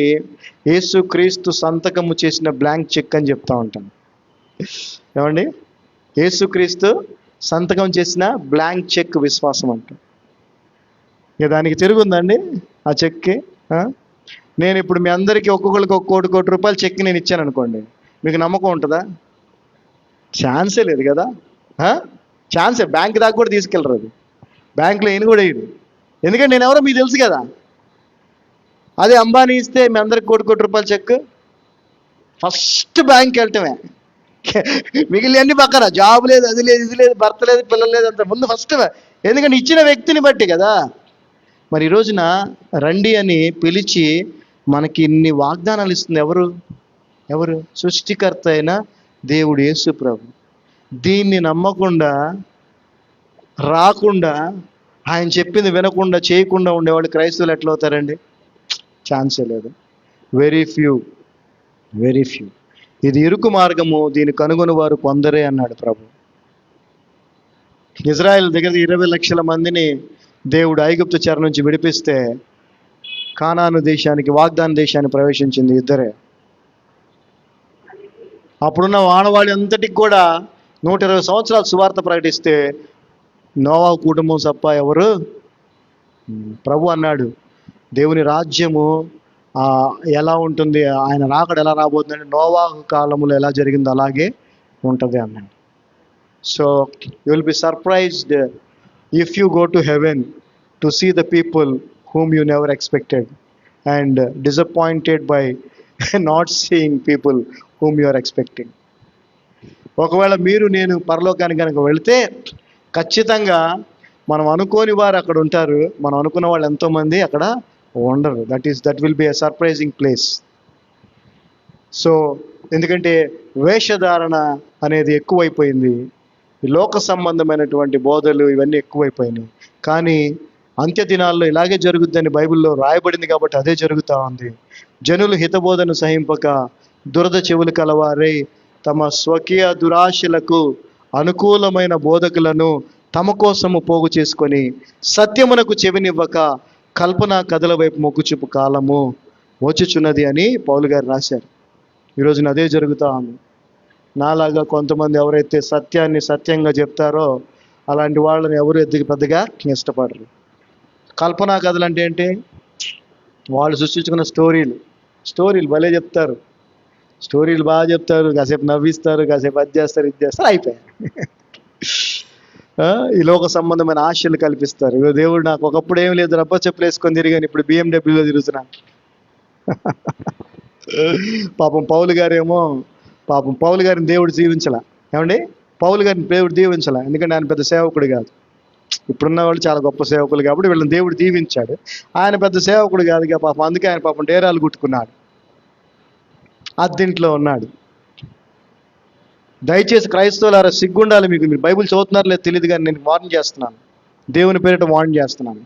యేసుక్రీస్తు సంతకము చేసిన బ్లాంక్ చెక్ అని చెప్తా ఉంటాను. ఏమండి? యేసుక్రీస్తు సంతకం చేసిన బ్లాంక్ చెక్ విశ్వాసం అంట. ఇక దానికి తిరుగుందండి ఆ చెక్కి. నేను ఇప్పుడు మీ అందరికీ ఒక్కొక్కరికి కోటి రూపాయలు చెక్ నేను ఇచ్చాను అనుకోండి, మీకు నమ్మకం ఉంటుందా? ఛాన్సే లేదు కదా. ఛాన్సే. బ్యాంక్ దాకా కూడా తీసుకెళ్ళరు. అది బ్యాంకులో ఈయన కూడా వేయడు. ఎందుకంటే నేను ఎవరో మీకు తెలుసు కదా. అదే అంబానీ ఇస్తే మీ అందరికి కోటి రూపాయలు చెక్, ఫస్ట్ బ్యాంక్కి వెళ్ళటమే. మిగిలిన అన్ని పక్కన, జాబ్ లేదు, అది లేదు, ఇది లేదు, భర్త లేదు, పిల్లలు లేదు, అంత ముందు ఫస్ట్. ఎందుకంటే ఇచ్చిన వ్యక్తిని బట్టి కదా. మరి ఈ రోజున రండి అని పిలిచి మనకి ఇన్ని వాగ్దానాలు ఇస్తుంది ఎవరు? సృష్టికర్త అయిన దేవుడు యేసు ప్రభు. దీన్ని నమ్మకుండా, రాకుండా, ఆయన చెప్పింది వినకుండా, చేయకుండా ఉండేవాళ్ళు క్రైస్తవులు ఎట్లా అవుతారండి? ఛాన్సే లేదు. Very few. ఇది ఇరుకు మార్గము, దీన్ని కనుగొని వారు కొందరే అన్నాడు ప్రభు. ఇజ్రాయెల్ దగ్గర 20 లక్షల మందిని దేవుడు ఐగుప్తు చెర నుంచి విడిపిస్తే కానాను దేశానికి, వాగ్దాన దేశాన్ని ప్రవేశించింది ఇద్దరే. అప్పుడున్న ఆనవాళి అంతటికి కూడా 120 సంవత్సరాలు సువార్త ప్రకటిస్తే నోవా కుటుంబం తప్ప ఎవరు? ప్రభు అన్నాడు, దేవుని రాజ్యము ఎలా ఉంటుంది, ఆయన రాకడ ఎలా రాబోతుందంటే నోవా కాలంలో ఎలా జరిగిందో అలాగే ఉంటుంది అన్నాడు. So you will be surprised if you go to heaven to see the people whom you never expected and disappointed by not seeing people whom you are expecting. ఒకవేళ మీరు నేను పరలోకానికి కనుక వెళితే ఖచ్చితంగా మనం అనుకోని వారు అక్కడ ఉంటారు, మనం అనుకున్న వాళ్ళు ఎంతోమంది అక్కడ ఉండరు. That will be a surprising place. So ఎందుకంటే వేషధారణ అనేది ఎక్కువైపోయింది, ఈ లోక సంబంధమైనటువంటి బోధలు ఇవన్నీ ఎక్కువైపోయినాయి. కానీ అంత్య దినాల్లో ఇలాగే జరుగుద్దని బైబిల్లో రాయబడింది కాబట్టి అదే జరుగుతూ ఉంది. జనులు హితబోధను సహింపక దురద చెవులు కలవారై తమ స్వకీయ దురాశలకు అనుకూలమైన బోధకులను తమ కోసము పోగు చేసుకొని సత్యమునకు చెవినివ్వక కల్పన కథల వైపు మొగ్గు చూపు కాలము వచ్చుచున్నది అని పౌలు గారు రాశారు. ఈరోజున అదే జరుగుతూ ఉంది. నాలాగా కొంతమంది ఎవరైతే సత్యాన్ని సత్యంగా చెప్తారో అలాంటి వాళ్ళని ఎవరు పెద్దగా ఇష్టపడరు. కల్పనా కథలు అంటే ఏంటి? వాళ్ళు సృష్టించుకున్న స్టోరీలు భలే చెప్తారు. స్టోరీలు బాగా చెప్తారు, కాసేపు నవ్విస్తారు, కాసేపు అది చేస్తారు, ఇది చేస్తారు, అయిపోయారు. ఈ లోక సంబంధమైన ఆశలు కల్పిస్తారు. దేవుడు నాకు ఒకప్పుడు ఏం లేదు, రబ్బర్ చెప్పులు వేసుకొని తిరిగాను, ఇప్పుడు BMW తిరుగుతున్నాను. పాపం పౌలు గారిని దేవుడు దీవించలా. ఏమండి? పౌలు గారిని దేవుడు దీవించలా, ఎందుకంటే ఆయన పెద్ద సేవకుడు కాదు. ఇప్పుడున్న వాళ్ళు చాలా గొప్ప సేవకులు కాబట్టి వీళ్ళని దేవుడు దీవించాడు. ఆయన పెద్ద సేవకుడు కాదుగా పాపం, అందుకే ఆయన పాపం డేరాలు కుట్టుకున్నాడు, అద్దెంట్లో ఉన్నాడు. దయచేసి క్రైస్తవులారా సిగ్గుండాలి మీకు. మీరు బైబిల్ చదువుతున్నారో లేదు తెలియదు, కానీ నేను వార్న్ చేస్తున్నాను, దేవుని పేరిట వార్న్ చేస్తున్నాను.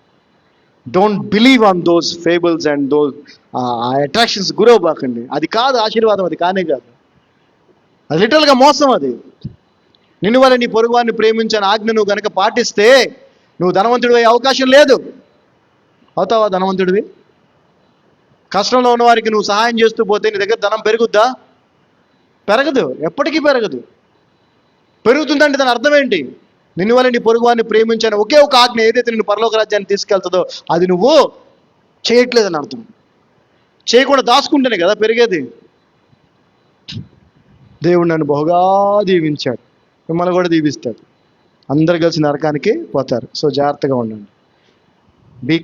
Don't believe on those fables and those attractions గురవబాకండి. అది కాదు ఆశీర్వాదం, అది కానే కాదు, అది లిటరల్గా మోసం. అది నిన్ను వల్ల నీ పొరుగువారిని ప్రేమించని ఆజ్ఞ నువ్వు కనుక పాటిస్తే నువ్వు ధనవంతుడు అయ్యే అవకాశం లేదు. అవుతావా ధనవంతుడివి? కష్టంలో ఉన్న వారికి నువ్వు సహాయం చేస్తూ పోతే నీ దగ్గర ధనం పెరుగుద్దా? పెరగదు, ఎప్పటికీ పెరగదు. పెరుగుతుందంటే దాని అర్థం ఏంటి? నిన్ను వల్ల నీ పొరుగువారిని ప్రేమించని ఒకే ఒక ఆజ్ఞ ఏదైతే నిన్ను పరలోక రాజ్యాన్ని తీసుకెళ్తుందో అది నువ్వు చేయట్లేదని అర్థం. చేయకుండా దాచుకుంటేనే కదా పెరిగేది. దేవుడు నన్ను బహుగా దీవించాడు, మిమ్మల్ని కూడా దీవిస్తాడు. అందరు కలిసి నరకానికి పోతారు. సో జాగ్రత్తగా ఉండండి. Be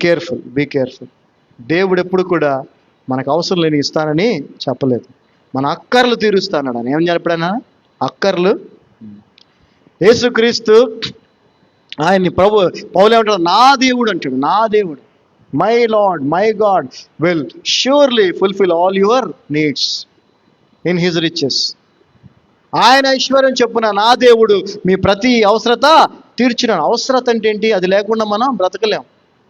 careful. దేవుడు ఎప్పుడు కూడా మనకు అవసరం లేని ఇస్తానని చెప్పలేదు, మన అక్కర్లు తీరుస్తానని. ఏం చెప్పాడన్నా? అక్కర్లు. యేసుక్రీస్తు ఆయన్ని పౌలు ఏమంటాడు? నా దేవుడు అంటాడు. నా దేవుడు, my lord, my God will surely fulfil all your needs in his riches. ఆయన ఐశ్వర్యం చెప్పున నా దేవుడు మీ ప్రతి అవసరత తీర్చున్నాను. అవసరత అంటే ఏంటి? అది లేకుండా మనం బ్రతకలేం.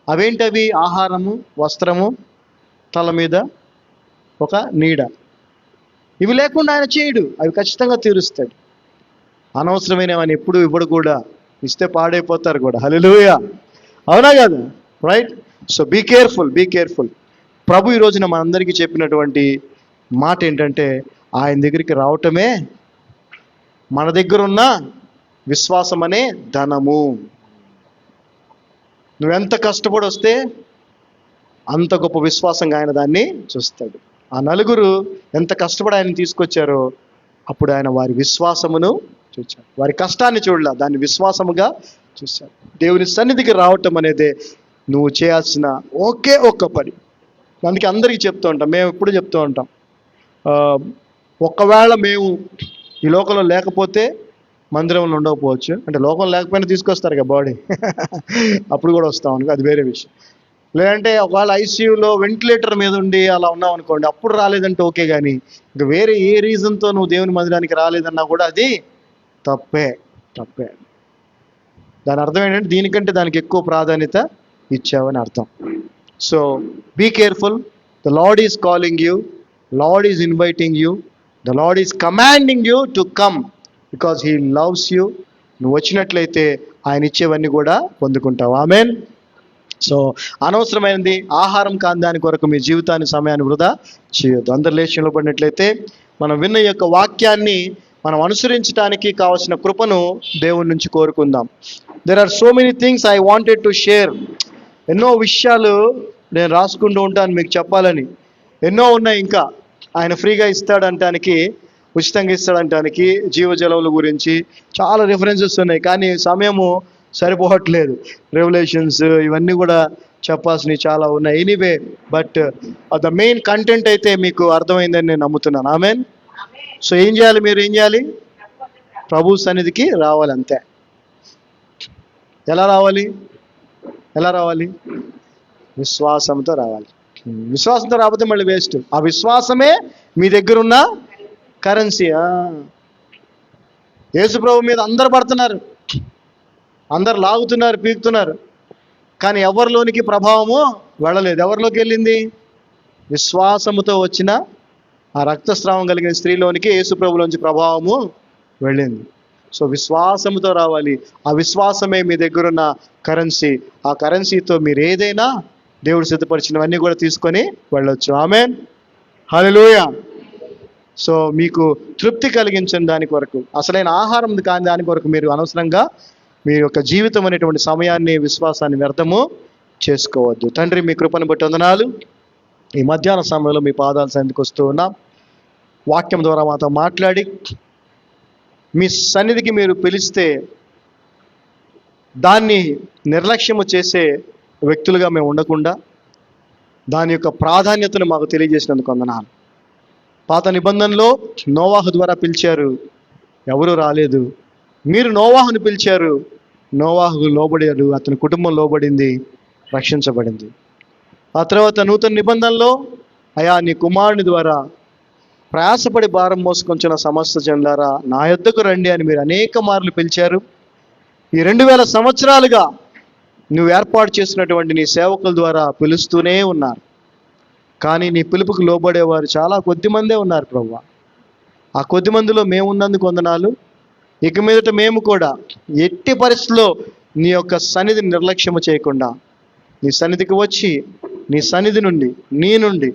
అవేంటవి? ఆహారము, వస్త్రము, తల మీద ఒక నీడ. ఇవి లేకుండా ఆయన చేయడు, అవి ఖచ్చితంగా తీరుస్తాడు. అనవసరమైనవని ఎప్పుడు ఇవ్వడు కూడా, ఇస్తే పాడైపోతారు కూడా. హల్లెలూయా, అవునా కాదు? రైట్. So be careful. ప్రభు ఈ రోజున మనందరికీ చెప్పినటువంటి మాట ఏంటంటే ఆయన దగ్గరికి రావటమే, మన దగ్గర ఉన్న విశ్వాసం అనే ధనము. నువ్వెంత కష్టపడి వస్తే అంత గొప్ప విశ్వాసంగా ఆయన దాన్ని చూస్తాడు. ఆ నలుగురు ఎంత కష్టపడి ఆయన తీసుకొచ్చారో అప్పుడు ఆయన వారి విశ్వాసమును చూచాడు. వారి కష్టాన్ని చూడలా, దాన్ని విశ్వాసముగా చూశాడు. దేవుని సన్నిధికి రావటం అనేదే నువ్వు చేయాల్సిన ఒకే ఒక్క పని. అందుకే అందరికీ చెప్తూ ఉంటాం, మేము ఎప్పుడు చెప్తూ ఉంటాం, ఒకవేళ మేము ఈ లోకంలో లేకపోతే మందిరంలో ఉండకపోవచ్చు, అంటే లోకం లేకపోయినా తీసుకొస్తారు కదా బాడీ అప్పుడు కూడా వస్తాం అనుకో, అది వేరే విషయం. లేదంటే ఒకవేళ ఐసీయూలో వెంటిలేటర్ మీద ఉండి అలా ఉన్నాం అనుకోండి, అప్పుడు రాలేదంటే ఓకే, కానీ ఇంకా వేరే ఏ రీజన్తో నువ్వు దేవుని మందిరానికి రాలేదన్నా కూడా అది తప్పే. దాని అర్థం ఏంటంటే దీనికంటే దానికి ఎక్కువ ప్రాధాన్యత ఇచ్చావని అర్థం. So be careful. The lord is calling you, lord is inviting you, the lord is commanding you to come because he loves you. నువ్వు వచ్చినట్లయితే ఆయన ఇచ్చేవన్నీ కూడా పొందుకుంటావు. ఆమేన్. సో అనవసరమైనది ఆహారం కాని దాని కొరకు మీ జీవితాన్ని, సమయాన్ని వృధా చేయొద్దు. అందరు లేచి నిలబడినట్లయితే మనం విన్న యొక్క వాక్యాన్ని మనం అనుసరించడానికి కావాల్సిన కృపను దేవుని నుంచి కోరుకుందాం. There are so many things I wanted to share. ఎన్నో విషయాలు నేను రాసుకుంటూ ఉంటాను మీకు చెప్పాలని, ఎన్నో ఉన్నాయి. ఇంకా ఆయన ఫ్రీగా ఇస్తాడంటానికి, ఉచితంగా ఇస్తాడంటానికి, జీవజలముల గురించి చాలా రిఫరెన్సెస్ ఉన్నాయి, కానీ సమయము సరిపోవట్లేదు. రెవల్యూషన్స్ ఇవన్నీ కూడా చెప్పాల్సినవి చాలా ఉన్నాయి. Anyway, but the main content అయితే మీకు అర్థమైందని నేను నమ్ముతున్నాను. ఆమేన్. సో ఏం చేయాలి? మీరు ఏం చేయాలి? ప్రభు సన్నిధికి రావాలి, అంతే. ఎలా రావాలి? విశ్వాసంతో రావాలి. విశ్వాసంతో రాకపోతే మళ్ళీ వేస్ట్. ఆ విశ్వాసమే మీ దగ్గర ఉన్న కరెన్సీ. యేసు ప్రభు మీద అందరు పడుతున్నారు, అందరు లాగుతున్నారు, పీకుతున్నారు, కానీ ఎవరిలోనికి ప్రభావము వెళ్ళలేదు. ఎవరిలోకి వెళ్ళింది? విశ్వాసముతో వచ్చిన ఆ రక్తస్రావం కలిగిన స్త్రీలోనికి యేసు ప్రభులోంచి ప్రభావము వెళ్ళింది. సో విశ్వాసముతో రావాలి. ఆ విశ్వాసమే మీ దగ్గరున్న కరెన్సీ. ఆ కరెన్సీతో మీరు ఏదైనా దేవుడు సిద్ధపరిచినవన్నీ కూడా తీసుకొని వెళ్ళొచ్చు. ఆమేన్. హల్లెలూయా. సో మీకు తృప్తి కలిగించిన దాని కొరకు, అసలైన ఆహారం కాని దాని కొరకు మీరు అనవసరంగా మీ యొక్క జీవితం అనేటువంటి సమయాన్ని, విశ్వాసాన్ని వ్యర్థము చేసుకోవద్దు. తండ్రి, మీ కృపను బట్టి వందనాలు. ఈ మధ్యాహ్న సమయంలో మీ పాదాల సన్నిధికి వస్తూ ఉన్నాం. వాక్యం ద్వారా మాతో మాట్లాడి మీ సన్నిధికి మీరు పిలిస్తే దాన్ని నిర్లక్ష్యము చేసే వ్యక్తులుగా మేము ఉండకుండా దాని యొక్క ప్రాధాన్యతను మాకు తెలియజేసినందుకు వందనాలు. పాత నిబంధనలో నోవాహు ద్వారా పిలిచారు, ఎవరు రాలేదు. మీరు నోవాహుని పిలిచారు, నోవాహు లోబడాడు, అతని కుటుంబం లోబడింది, రక్షించబడింది. ఆ తర్వాత నూతన నిబంధనలో అయా నీ కుమారుని ద్వారా ప్రయాసపడి భారం మోసుకొంచిన సమస్త జనులారా నా యొద్దకు రండి అని మీరు అనేక మార్లు పిలిచారు. ఈ 2000 సంవత్సరాలుగా నువ్వు ఏర్పాటు చేసినటువంటి నీ సేవకుల ద్వారా పిలుస్తూనే ఉన్నారు. కానీ నీ పిలుపుకు లోబడేవారు చాలా కొద్ది మందే ఉన్నారు ప్రభువా. ఆ కొద్ది మందిలో మేము ఉన్నందుకు వందనాలు. ఇక మీదట మేము కూడా ఎట్టి పరిస్థితుల్లో నీ యొక్క సన్నిధిని నిర్లక్ష్యము చేయకుండా నీ సన్నిధికి వచ్చి నీ సన్నిధి నుండి, నీ నుండి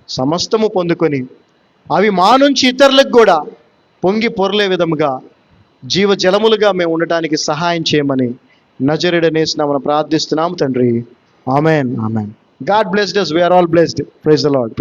సమస్తము పొందుకొని అవి మా నుంచి ఇతరులకు కూడా పొంగి పొరలే విధముగా జీవజలములుగా మేము ఉండటానికి సహాయం చేయమని నజరేయుడనే నామమున ప్రార్థిస్తున్నాము తండ్రి. Amen. God blessed us. We are all blessed. Praise the Lord.